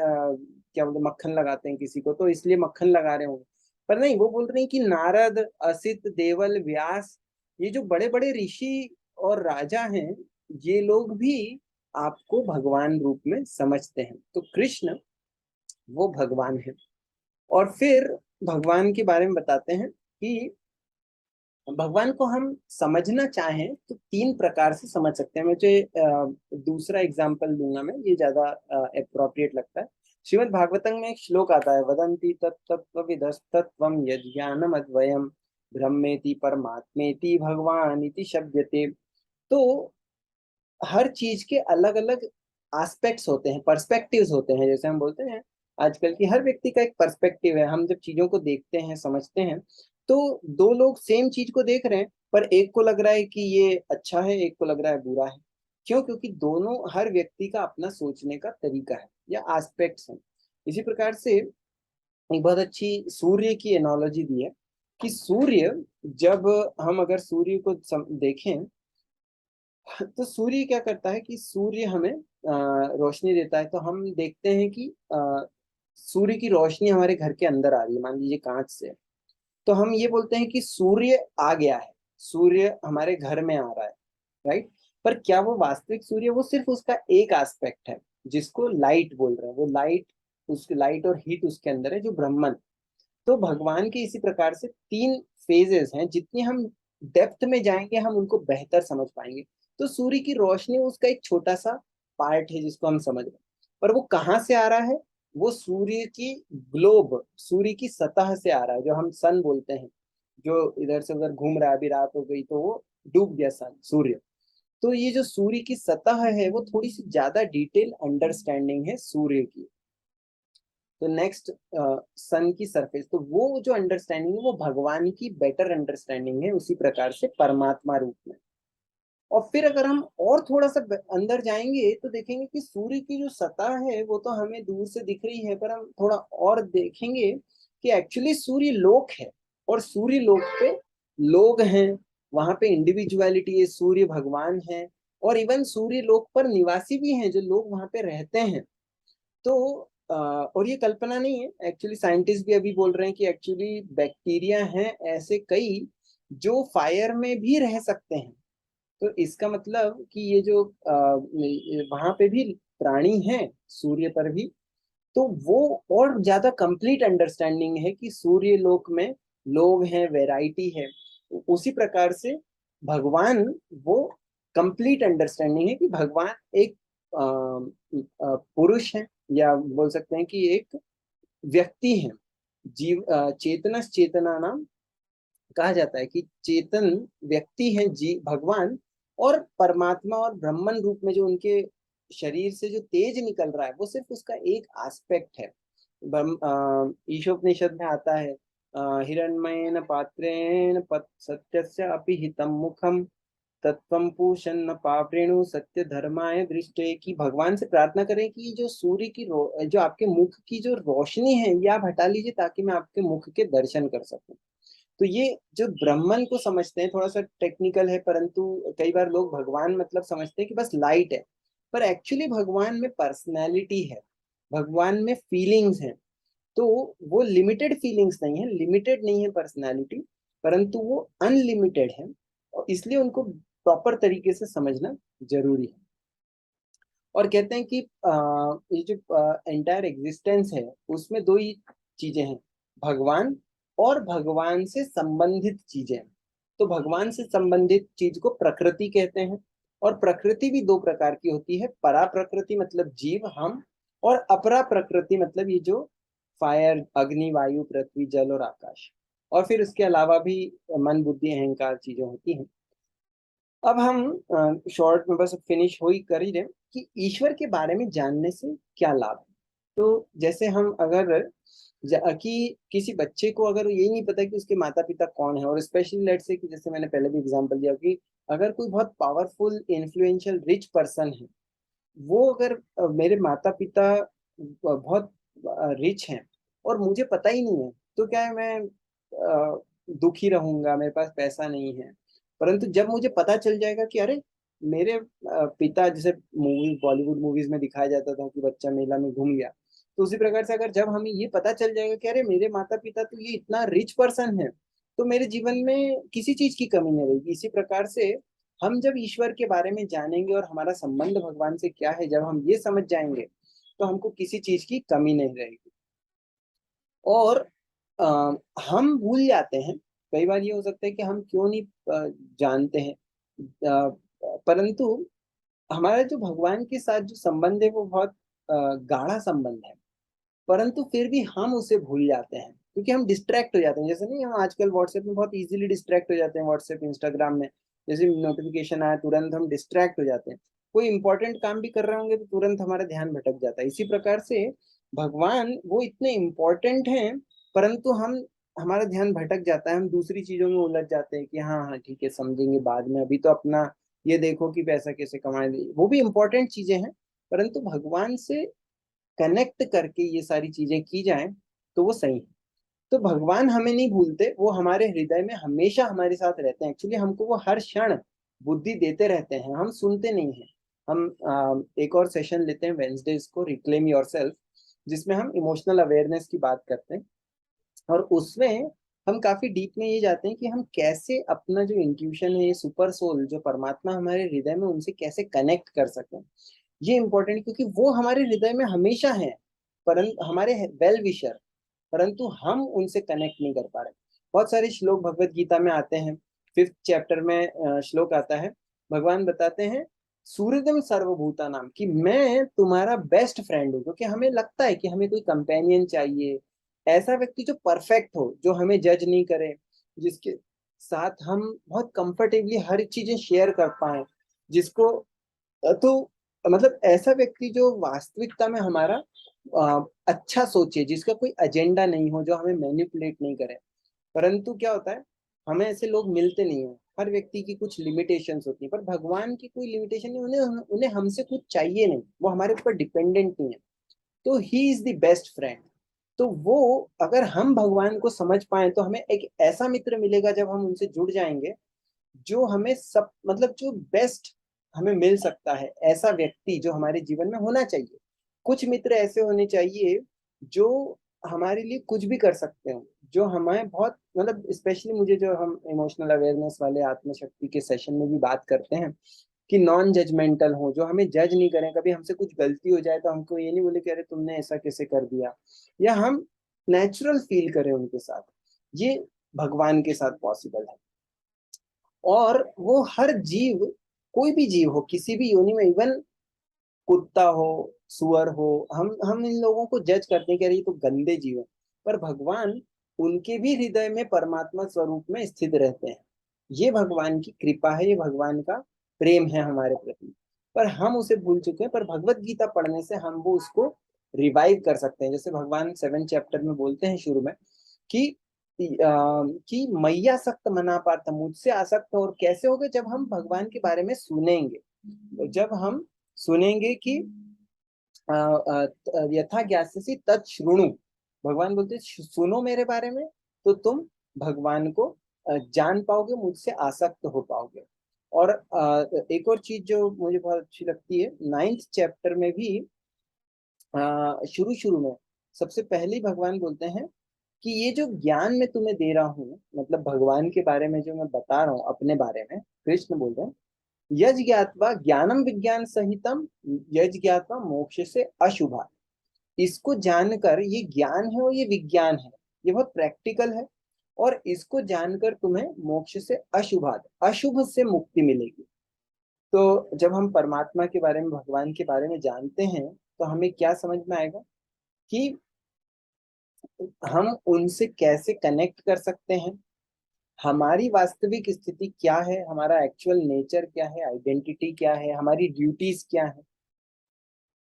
क्या बोलते, मक्खन लगाते हैं किसी को, तो इसलिए मक्खन लगा रहे होंगे। पर नहीं, वो बोल रहे हैं कि नारद, असित, देवल, व्यास, ये जो बड़े बड़े ऋषि और राजा हैं, ये लोग भी आपको भगवान रूप में समझते हैं। तो कृष्ण वो भगवान है। और फिर भगवान के बारे में बताते हैं कि भगवान को हम समझना चाहें तो तीन प्रकार से समझ सकते हैं। मुझे दूसरा एग्जाम्पल दूंगा मैं, ये ज्यादा अप्रोप्रिएट लगता है। श्रीमद् भागवतम में एक श्लोक आता है, वदंती तत्त्वविदस्तत्त्वं यज्ञानम अद्वयम ब्रह्मेति परमात्मेति भगवान इति शब्दते। तो हर चीज के अलग अलग एस्पेक्ट्स होते हैं, पर्सपेक्टिव्स होते हैं, जैसे हम बोलते हैं आजकल की हर व्यक्ति का एक पर्सपेक्टिव है। हम जब चीजों को देखते हैं, समझते हैं, तो दो लोग सेम चीज को देख रहे हैं, पर एक को लग रहा है कि ये अच्छा है, एक को लग रहा है बुरा है। क्यों? क्योंकि दोनों, हर व्यक्ति का अपना सोचने का तरीका है या एस्पेक्ट्स हैं। इसी प्रकार से एक बहुत अच्छी सूर्य की एनालॉजी दी है कि सूर्य, जब हम अगर सूर्य को देखें, तो सूर्य क्या करता है कि सूर्य हमें रोशनी देता है। तो हम देखते हैं कि सूर्य की रोशनी हमारे घर के अंदर आ रही है, मान लीजिए कांच से, तो हम ये बोलते हैं कि सूर्य आ गया है, सूर्य हमारे घर में आ रहा है, राइट। पर क्या वो वास्तविक सूर्य? वो सिर्फ उसका एक एस्पेक्ट है जिसको लाइट बोल रहे हैं। वो लाइट, उसकी लाइट और हीट उसके अंदर है, जो ब्रह्मन। तो भगवान के इसी प्रकार से तीन फेजेस हैं, जितनी हम डेप्थ में जाएंगे हम उनको बेहतर समझ पाएंगे। तो सूर्य की रोशनी उसका एक छोटा सा पार्ट है जिसको हम समझ रहे हैं, पर वो कहाँ से आ रहा है? वो सूर्य की ग्लोब, सूर्य की सतह से आ रहा है, जो हम सन बोलते हैं, जो इधर से उधर घूम रहा है। अभी रात हो गई तो वो डूब गया सन, सूर्य। तो ये जो सूर्य की सतह है, वो थोड़ी सी ज्यादा डिटेल अंडरस्टैंडिंग है सूर्य की। तो नेक्स्ट, सन की सरफेस, तो वो जो अंडरस्टैंडिंग है वो भगवान की बेटर अंडरस्टैंडिंग है, उसी प्रकार से परमात्मा रूप में। और फिर अगर हम और थोड़ा सा अंदर जाएंगे तो देखेंगे कि सूर्य की जो सतह है वो तो हमें दूर से दिख रही है, पर हम थोड़ा और देखेंगे कि एक्चुअली सूर्य लोक है, और सूर्य लोक पे लोग हैं, वहां पे इंडिविजुअलिटी है, सूर्य भगवान है, और इवन सूर्य लोक पर निवासी भी हैं जो लोग वहां पे रहते हैं। तो और ये कल्पना नहीं है, एक्चुअली साइंटिस्ट भी अभी बोल रहे हैं कि एक्चुअली बैक्टीरिया हैं ऐसे कई जो फायर में भी रह सकते हैं। तो इसका मतलब कि ये जो वहां पे भी प्राणी हैं, सूर्य पर भी, तो वो और ज्यादा कंप्लीट अंडरस्टैंडिंग है कि सूर्य लोक में लोग हैं, वैरायटी है। उसी प्रकार से भगवान, वो कंप्लीट अंडरस्टैंडिंग है कि भगवान एक पुरुष है, या बोल सकते हैं कि एक व्यक्ति है। जीव चेतनस चेतना नाम कहा जाता है कि चेतन व्यक्ति है जी भगवान, और परमात्मा और ब्रह्मन रूप में जो उनके शरीर से जो तेज निकल रहा है वो सिर्फ उसका एक एस्पेक्ट है। ईशोपनिषद में आता है, हिरण्मयेन पात्रेण सत्यस्य अपि हितम मुखम तत्वं पूषन्न पावृणु सत्य धर्माय दृष्टे। की भगवान से प्रार्थना करें कि जो सूर्य की जो आपके मुख की जो रोशनी है ये आप हटा लीजिए, ताकि मैं आपके मुख के दर्शन कर सकूं। तो ये जो ब्राह्मण को समझते हैं, थोड़ा सा टेक्निकल है, परंतु कई बार लोग भगवान मतलब समझते हैं कि बस लाइट है, पर एक्चुअली भगवान में पर्सनैलिटी है, भगवान में फीलिंग्स हैं। तो वो लिमिटेड फीलिंग्स नहीं है, लिमिटेड नहीं है पर्सनैलिटी, परंतु वो अनलिमिटेड है, और इसलिए उनको प्रॉपर तरीके से समझना जरूरी है। और कहते हैं कि ये जो एंटायर एग्जिस्टेंस है उसमें दो ही चीजें हैं, भगवान और भगवान से संबंधित चीजें। तो भगवान से संबंधित चीज को प्रकृति कहते हैं, और प्रकृति भी दो प्रकार की होती है, परा प्रकृति मतलब जीव हम, और अपरा प्रकृति मतलब ये जो फायर, अग्नि, वायु, पृथ्वी, जल और आकाश। और फिर उसके अलावा भी मन, बुद्धि, अहंकार चीजें होती हैं। अब हम शॉर्ट में बस फिनिश हो ही कर ही रहे हैं कि ईश्वर के बारे में जानने से क्या लाभ है। तो जैसे हम अगर कि किसी बच्चे को अगर यही नहीं पता कि उसके माता पिता कौन है, और स्पेशली लेट से कि जैसे मैंने पहले भी एग्जांपल दिया कि अगर कोई बहुत पावरफुल इन्फ्लुएंशियल रिच पर्सन है, वो अगर मेरे माता पिता बहुत रिच हैं और मुझे पता ही नहीं है, तो क्या है, मैं दुखी रहूंगा, मेरे पास पैसा नहीं है। परंतु जब मुझे पता चल जाएगा कि अरे मेरे पिता, जैसे मूवी, बॉलीवुड मूवीज में दिखाया जाता था कि बच्चा मेला में घूम गया, तो उसी प्रकार से अगर जब हमें ये पता चल जाएगा कि अरे मेरे माता पिता तो ये इतना रिच पर्सन है, तो मेरे जीवन में किसी चीज की कमी नहीं रहेगी। इसी प्रकार से हम जब ईश्वर के बारे में जानेंगे और हमारा संबंध भगवान से क्या है, जब हम ये समझ जाएंगे, तो हमको किसी चीज की कमी नहीं रहेगी। और हम भूल जाते हैं। कई बार ये हो सकता है कि हम क्यों नहीं जानते हैं, परंतु हमारा जो भगवान के साथ जो संबंध है वो बहुत गाढ़ा संबंध है। परंतु फिर भी हम उसे भूल जाते हैं क्योंकि हम डिस्ट्रैक्ट हो जाते हैं। जैसे नहीं, हम आजकल व्हाट्सएप में बहुत इजीली डिस्ट्रैक्ट हो जाते हैं, व्हाट्सएप इंस्टाग्राम में जैसे नोटिफिकेशन आया तुरंत हम डिस्ट्रैक्ट हो जाते हैं। कोई इंपॉर्टेंट काम भी कर रहे होंगे तो तुरंत हमारा ध्यान भटक जाता है। इसी प्रकार से भगवान वो इतने इम्पोर्टेंट हैं, परंतु हम हमारा ध्यान भटक जाता है, हम दूसरी चीजों में उलझ जाते हैं कि हाँ हाँ ठीक है समझेंगे बाद में, अभी तो अपना ये देखो कि पैसा कैसे कमाए। वो भी इम्पोर्टेंट चीजें हैं, परंतु भगवान से कनेक्ट करके ये सारी चीजें की जाएं तो वो सही है। तो भगवान हमें नहीं भूलते, वो हमारे हृदय में हमेशा हमारे साथ रहते हैं। एक्चुअली हमको वो हर क्षण बुद्धि देते रहते हैं, हम सुनते नहीं हैं। हम एक और सेशन लेते हैं वेंसडेज को, रिक्लेम योरसेल्फ, जिसमें हम इमोशनल अवेयरनेस की बात करते हैं। और उसमें हम काफी डीप में ये जाते हैं कि हम कैसे अपना जो इंट्यूशन है, ये सुपर सोल जो परमात्मा हमारे हृदय में, उनसे कैसे कनेक्ट कर सकें। ये इंपॉर्टेंट क्योंकि वो हमारे हृदय में हमेशा है, परंतु हमारे वेल विशर, परंतु हम उनसे कनेक्ट नहीं कर पा रहे। बहुत सारे श्लोक भगवत गीता में आते हैं। 5th चैप्टर में श्लोक आता है, भगवान बताते हैं सूर्यदम सर्वभूता नाम, कि मैं तुम्हारा बेस्ट फ्रेंड हूँ। क्योंकि हमें लगता है कि हमें कोई कंपेनियन चाहिए, ऐसा व्यक्ति जो परफेक्ट हो, जो हमें जज नहीं करे, जिसके साथ हम बहुत कंफर्टेबली हर चीजें शेयर कर पाए, जिसको तो मतलब ऐसा व्यक्ति जो वास्तविकता में हमारा अच्छा सोचे, जिसका कोई एजेंडा नहीं हो, जो हमें मैनिपुलेट नहीं करे। परंतु क्या होता है, हमें ऐसे लोग मिलते नहीं है। हर व्यक्ति की कुछ लिमिटेशंस होती है, पर भगवान की कोई लिमिटेशन नहीं, उन्हें उन्हें हमसे कुछ चाहिए नहीं, वो हमारे ऊपर डिपेंडेंट नहीं है। तो he is the best friend. तो वो, अगर हम भगवान को समझ पाए तो हमें एक ऐसा मित्र मिलेगा जब हम उनसे जुड़ जाएंगे, जो हमें सब मतलब जो बेस्ट हमें मिल सकता है, ऐसा व्यक्ति जो हमारे जीवन में होना चाहिए। कुछ मित्र ऐसे होने चाहिए जो हमारे लिए कुछ भी कर सकते हो, जो हमें बहुत मतलब स्पेशली मुझे, जो हम इमोशनल अवेयरनेस वाले आत्मशक्ति के सेशन में भी बात करते हैं, कि नॉन जजमेंटल हो, जो हमें जज नहीं करें। कभी हमसे कुछ गलती हो जाए तो हमको ये नहीं बोले कि अरे तुमने ऐसा कैसे कर दिया, या हम नेचुरल फील करें उनके साथ। ये भगवान के साथ पॉसिबल है। और वो हर जीव, कोई भी जीव हो किसी भी योनि में, इवन कुत्ता हो, सुअर हो, हम इन लोगों को जज करते हैं कि अरे ये तो गंदे जीव है, पर भगवान उनके भी हृदय में परमात्मा स्वरूप में स्थित रहते हैं। ये भगवान की कृपा है, ये भगवान का प्रेम है हमारे प्रति। पर हम उसे भूल चुके हैं। पर भगवत गीता पढ़ने से हम वो उसको रिवाइव कर सकते हैं। जैसे भगवान 7 चैप्टर में बोलते हैं शुरू में कि कि मैया सक्त मना पाता, मुझसे आसक्त हो। और कैसे होगा, जब हम भगवान के बारे में सुनेंगे, जब हम सुनेंगे कि यथा ज्ञास्यसि तत् शृणु, भगवान बोलते सुनो मेरे बारे में, तो तुम भगवान को जान पाओगे, मुझसे आसक्त हो पाओगे। और एक और चीज जो मुझे बहुत अच्छी लगती है, 9th चैप्टर में भी शुरू शुरू में सबसे पहले भगवान बोलते हैं कि ये जो ज्ञान मैं तुम्हें दे रहा हूँ, मतलब भगवान के बारे में जो मैं बता रहा हूँ अपने बारे में, कृष्ण बोल रहे हैं, यज ज्ञात्वा ज्ञानम विज्ञान सहितम, यज ज्ञात्वा मोक्ष से अशुभा। इसको जानकर, ये ज्ञान है और ये विज्ञान है, ये बहुत प्रैक्टिकल है। और इसको जानकर तुम्हें मोक्ष से अशुभात, अशुभ से मुक्ति मिलेगी। तो जब हम परमात्मा के बारे में, भगवान के बारे में जानते हैं, तो हमें क्या समझ में आएगा कि हम उनसे कैसे कनेक्ट कर सकते हैं, हमारी वास्तविक स्थिति क्या है, हमारा एक्चुअल नेचर क्या है, आइडेंटिटी क्या है, हमारी ड्यूटीज क्या है,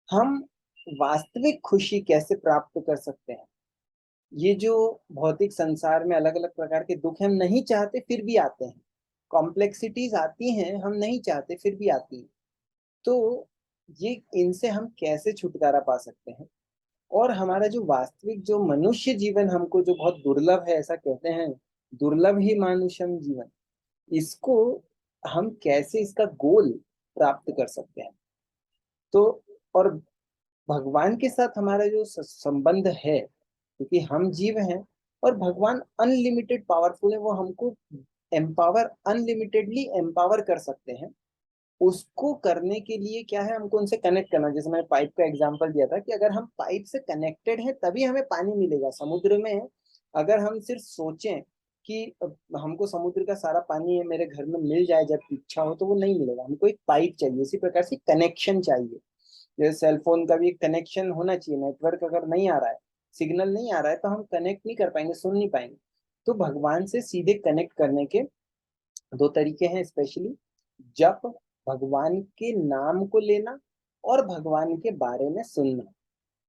हम वास्तविक खुशी कैसे प्राप्त कर सकते हैं। ये जो भौतिक संसार में अलग अलग प्रकार के दुख हम नहीं चाहते फिर भी आते हैं, कॉम्प्लेक्सिटीज आती हैं हम नहीं चाहते फिर भी आती हैं। तो ये, इनसे हम कैसे छुटकारा पा सकते हैं। और हमारा जो वास्तविक जो मनुष्य जीवन हमको जो बहुत दुर्लभ है, ऐसा कहते हैं, दुर्लभ ही मानुषम जीवन, इसको हम कैसे, इसका गोल प्राप्त कर सकते हैं। तो और भगवान के साथ हमारा जो संबंध है, क्योंकि हम जीव हैं और भगवान अनलिमिटेड पावरफुल है, वो हमको एम्पावर, अनलिमिटेडली एम्पावर कर सकते हैं। उसको करने के लिए क्या है, हमको उनसे कनेक्ट करना। जैसे मैंने पाइप का एग्जांपल दिया था कि अगर हम पाइप से कनेक्टेड हैं तभी हमें पानी मिलेगा। समुद्र में अगर हम सिर्फ सोचें कि हमको समुद्र का सारा पानी है मेरे घर में मिल जाए जब इच्छा हो, तो वो नहीं मिलेगा। हमको एक पाइप चाहिए, इसी प्रकार से कनेक्शन चाहिए। जैसे सेलफोन का भी एक कनेक्शन होना चाहिए। नेटवर्क अगर नहीं आ रहा है, सिग्नल नहीं आ रहा है, तो हम कनेक्ट नहीं कर पाएंगे, सुन नहीं पाएंगे। तो भगवान से सीधे कनेक्ट करने के दो तरीके हैं स्पेशली: जप, भगवान के नाम को लेना, और भगवान के बारे में सुनना।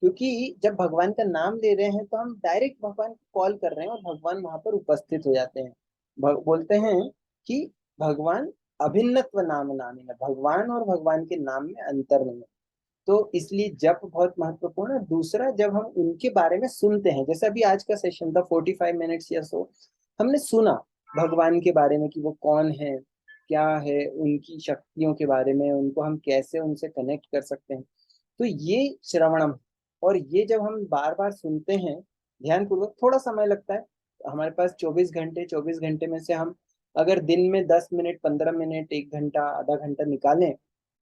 क्योंकि जब भगवान का नाम ले रहे हैं तो हम डायरेक्ट भगवान को कॉल कर रहे हैं और भगवान वहां पर उपस्थित हो जाते हैं। बोलते हैं कि भगवान अभिन्नत्व नाम नामी है, भगवान और भगवान के नाम में अंतर नहीं है। तो इसलिए जप बहुत महत्वपूर्ण है। दूसरा, जब हम उनके बारे में सुनते हैं, जैसे अभी आज का सेशन था 45 मिनट्स या सो, हमने सुना भगवान के बारे में कि वो कौन है, क्या है, उनकी शक्तियों के बारे में, उनको हम कैसे उनसे कनेक्ट कर सकते हैं। तो ये श्रवणम। और ये जब हम बार बार सुनते हैं ध्यान पूर्वक, थोड़ा समय लगता है। हमारे पास 24 घंटे, 24 घंटे में से हम अगर दिन में 10 मिनट, 15 मिनट, 1 घंटा, आधा घंटा निकालें,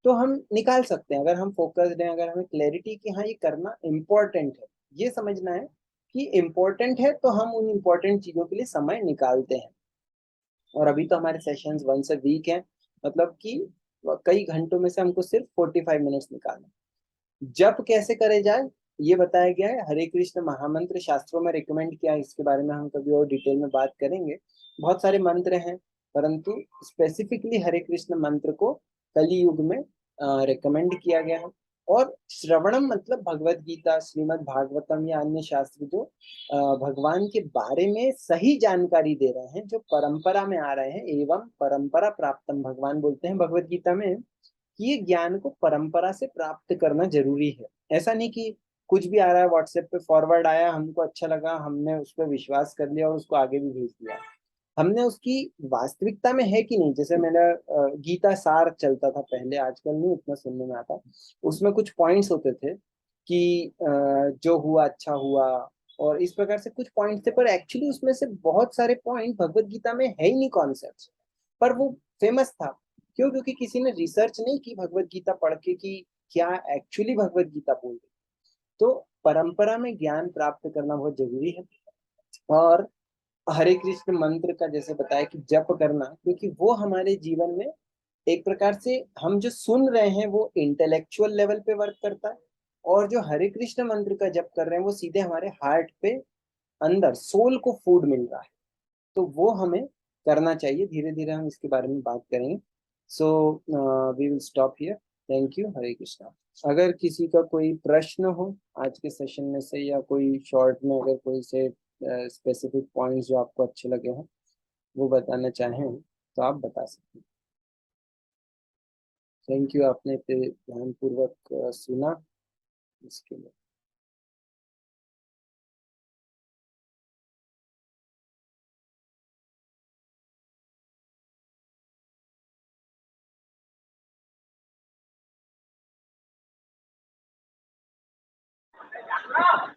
तो हम निकाल सकते हैं। अगर हम फोकस्ड हैं, अगर हमें क्लैरिटी कि हाँ ये करना इम्पोर्टेंट है, ये समझना है कि इम्पोर्टेंट है, तो हम उन इम्पोर्टेंट चीजों के लिए समय निकालते हैं। और अभी तो हमारे सेशंस वंस अ वीक हैं, मतलब कि कई घंटों में से हमको सिर्फ 45 मिनट्स निकालना। जप कैसे करे जाए ये बताया गया है। हरे कृष्ण महामंत्र शास्त्रों में रिकमेंड किया है, इसके बारे में हम कभी और डिटेल में बात करेंगे। बहुत सारे मंत्र हैं, परंतु स्पेसिफिकली हरे कृष्ण मंत्र को कली युग में रिकमेंड किया गया है। और श्रवणम मतलब भगवत गीता, श्रीमद् भागवतम या अन्य शास्त्र जो भगवान के बारे में सही जानकारी दे रहे हैं, जो परंपरा में आ रहे हैं। एवं परंपरा प्राप्तम, भगवान बोलते हैं भगवत गीता में कि ये ज्ञान को परंपरा से प्राप्त करना जरूरी है। ऐसा नहीं कि कुछ भी आ रहा है व्हाट्सएप पे, फॉरवर्ड आया, हमको अच्छा लगा, हमने उस पर विश्वास कर लिया और उसको आगे भी भेज दिया। हमने उसकी वास्तविकता में है कि नहीं। जैसे मेरा गीता सार चलता था पहले, आजकल नहीं उतना सुनने में आता। उसमें कुछ पॉइंट्स होते थे कि जो हुआ अच्छा हुआ, और इस प्रकार से कुछ पॉइंट्स थे, पर एक्चुअली उसमें से बहुत सारे पॉइंट भगवत गीता में है ही नहीं कॉन्सेप्ट। पर वो फेमस था क्यों? क्योंकि किसी ने रिसर्च नहीं की भगवत गीता पढ़ के कि क्या एक्चुअली भगवत गीता बोल रही। तो परंपरा में ज्ञान प्राप्त करना बहुत जरूरी है। और हरे कृष्ण मंत्र का जैसे बताया कि जप करना, क्योंकि वो हमारे जीवन में एक प्रकार से हम जो सुन रहे हैं वो इंटेलेक्चुअल लेवल पे वर्क करता है, और जो हरे कृष्ण मंत्र का जप कर रहे हैं वो सीधे हमारे हार्ट पे, अंदर सोल को फूड मिल रहा है। तो वो हमें करना चाहिए। धीरे धीरे हम इसके बारे में बात करेंगे। So we will stop here. Thank you. Hare Krishna. अगर किसी का कोई प्रश्न हो आज के सेशन में से, या कोई शॉर्ट में अगर कोई से स्पेसिफिक पॉइंट्स जो आपको अच्छे लगे हों वो बताना चाहें, तो आप बता सकते हैं। थैंक यू, आपने इतने ध्यानपूर्वक सुना, इसके लिए।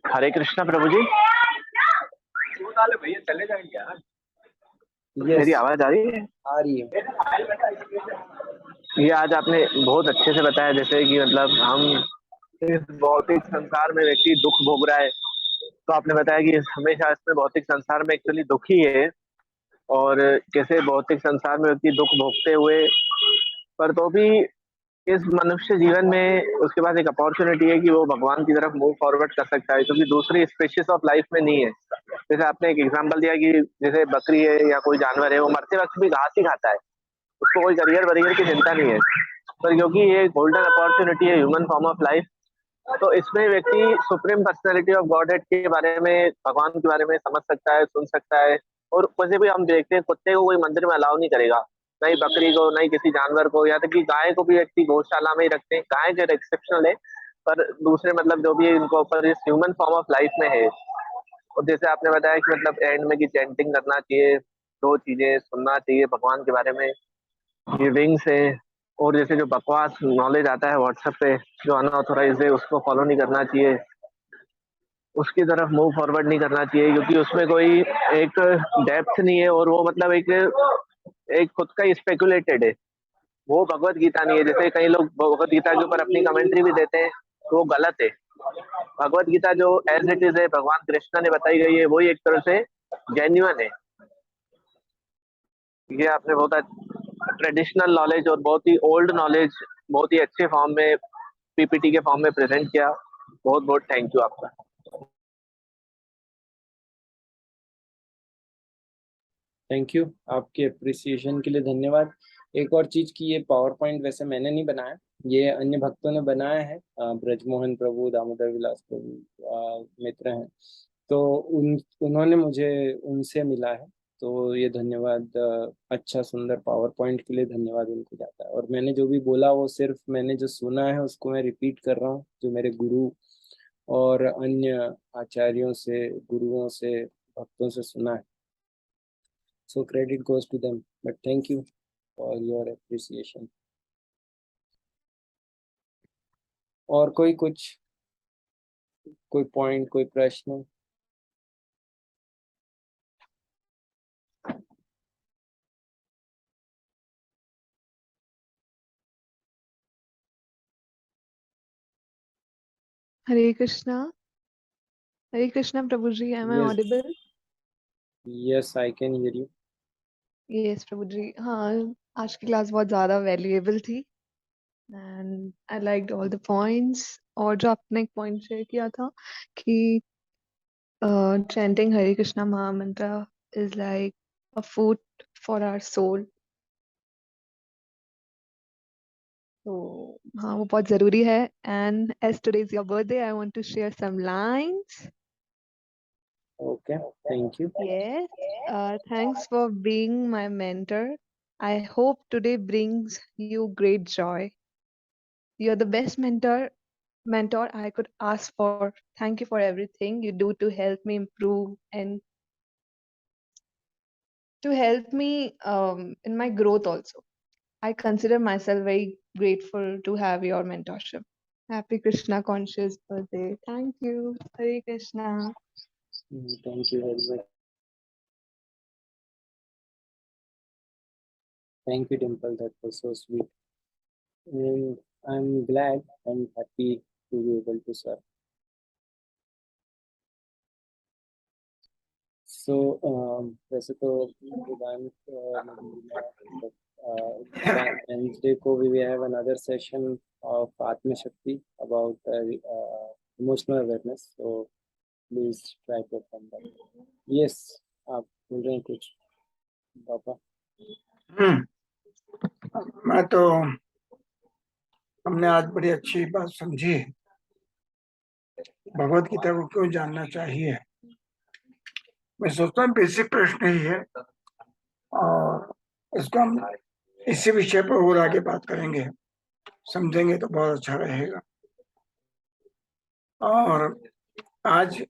हरे कृष्णा प्रभु जी। भैया चले जाएंगे यार। मेरी आवाज आ रही है? आ रही है। ये आज आपने बहुत अच्छे से बताया, जैसे कि मतलब हम इस भौतिक संसार में व्यक्ति दुख भोग रहा है, तो आपने बताया कि हमेशा इसमें भौतिक संसार में एक्चुअली दुख ही है। और कैसे भौतिक संसार में व्यक्ति दुख भोगते हुए, पर तो भी इस मनुष्य जीवन में उसके पास एक अपॉर्चुनिटी है कि वो भगवान की तरफ मूव फॉरवर्ड कर सकता है, क्योंकि दूसरी स्पेशीज ऑफ लाइफ में नहीं है। जैसे आपने एक एग्जांपल दिया कि जैसे बकरी है या कोई जानवर है, वो मरते वक्त भी घास ही खाता है, उसको कोई करियर वरियर की चिंता नहीं है। पर क्योंकि ये गोल्डन अपॉर्चुनिटी है ह्यूमन फॉर्म ऑफ लाइफ, तो इसमें व्यक्ति सुप्रीम पर्सनैलिटी ऑफ गॉडहेड के बारे में, भगवान के बारे में समझ सकता है, सुन सकता है। और वैसे भी हम देखते हैं कुत्ते को कोई मंदिर में अलाउ नहीं करेगा, नहीं बकरी को, नहीं किसी जानवर को, या तक कि गाय को भी व्यक्ति गौशाला में ही रखते हैं। गाय जो एक्सेप्शनल है, पर दूसरे मतलब जो भी है इनको ऊपर इस ह्यूमन फॉर्म ऑफ लाइफ में है। और जैसे आपने बताया कि मतलब एंड में की चैंटिंग करना चाहिए, दो चीजें सुनना चाहिए भगवान के बारे में, ये विंग्स है। और जैसे जो बकवास नॉलेज आता है व्हाट्सएप पे जो अनऑथोराइज है, उसको फॉलो नहीं करना चाहिए, उसकी तरफ मूव फॉरवर्ड नहीं करना चाहिए, क्योंकि उसमें कोई एक डेप्थ नहीं है, और वो मतलब एक एक खुद का ही स्पेकुलेटेड है। वो भगवत गीता नहीं है। जैसे कई लोग भगवत गीता के ऊपर अपनी कमेंट्री भी देते हैं, तो वो गलत है। भगवत गीता जो एज इट इज है, भगवान कृष्ण ने बताई गई है, वही एक तरह से जेन्युइन है। ये आपने बहुत ट्रेडिशनल नॉलेज और बहुत ही ओल्ड नॉलेज बहुत ही अच्छे फॉर्म में पीपीटी के फॉर्म में प्रेजेंट किया। बहुत बहुत थैंक यू आपका। थैंक यू, आपके अप्रिसिएशन के लिए धन्यवाद। एक और चीज की, ये पावर पॉइंट वैसे मैंने नहीं बनाया, ये अन्य भक्तों ने बनाया है। ब्रजमोहन प्रभु, दामोदर विलास प्रभु मित्र हैं, तो उन्होंने मुझे उनसे मिला है। तो ये धन्यवाद, अच्छा सुंदर पावर पॉइंट के लिए धन्यवाद उनको जाता है। और मैंने जो भी बोला वो सिर्फ मैंने जो सुना है उसको मैं रिपीट कर रहा हूँ, जो मेरे गुरु और अन्य आचार्यों से, गुरुओं से, भक्तों से सुना है। So credit goes to them. But thank you for your appreciation. और कोई पॉइंट, कोई प्रश्न? Hare Krishna. Hare Krishna, Prabhuji. Am I Yes, audible? yes, I can hear you. Yes, Prabhuji. हाँ, आज की क्लास बहुत ज़्यादा वैल्यूएबल थी and I liked all the points. और जो आपने एक पॉइंट शेयर किया था कि chanting Hare Krishna Mahamantra is like a food for our soul. तो हाँ, वो बहुत ज़रूरी है. And as today is your birthday, I want to share some lines. Okay, thank you. Yes. Thanks for being my mentor. I hope today brings you great joy. You're the best mentor I could ask for. Thank you for everything you do to help me improve and to help me in my growth also. I consider myself very grateful to have your mentorship. Happy Krishna conscious birthday. Thank you. Hare Krishna. Thank you very much. Thank you, Dimple. That was so sweet. And I'm glad and happy to be able to serve. So, वैसे तो वेदांत Wednesday को we have another session of Atma Shakti about emotional awareness. So please try to attend that. Yes, आप बोल रहे हैं कुछ पापा? मैं तो हमने आज बड़ी अच्छी बात समझी, भगवत गीता को क्यों जानना चाहिए। मैं सोचता हूँ बेसिक प्रश्न ही है और इसको हम इसी विषय पर और आगे बात करेंगे, समझेंगे तो बहुत अच्छा रहेगा। और आज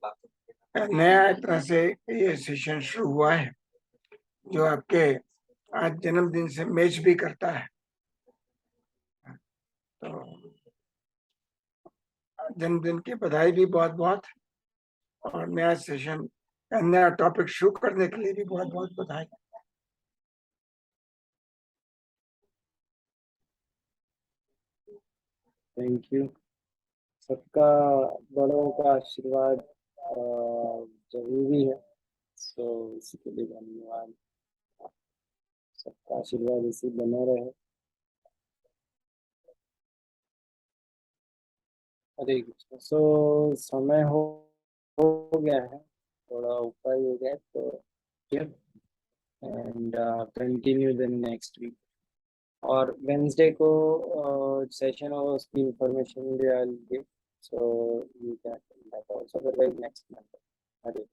नया एक तरह से ये सेशन शुरू हुआ है जो आपके आज जन्मदिन से मैच भी करता है। तो जन्मदिन की बधाई भी बहुत बहुत, और नया सेशन, नया टॉपिक शुरू करने के लिए भी बहुत बहुत बधाई। Thank you. सबका बड़ों का आशीर्वाद जरूरी है, सो इसके लिए धन्यवाद। सबका आशीर्वाद इसी बना रहे। हरे कृष्ण। सो समय हो गया है, थोड़ा ऊपर ही हो गया, तो and continue then next week. और वेंसडे को सेशन और उसकी इंफॉर्मेशन भी I will give, so you can that also, otherwise next month. Hare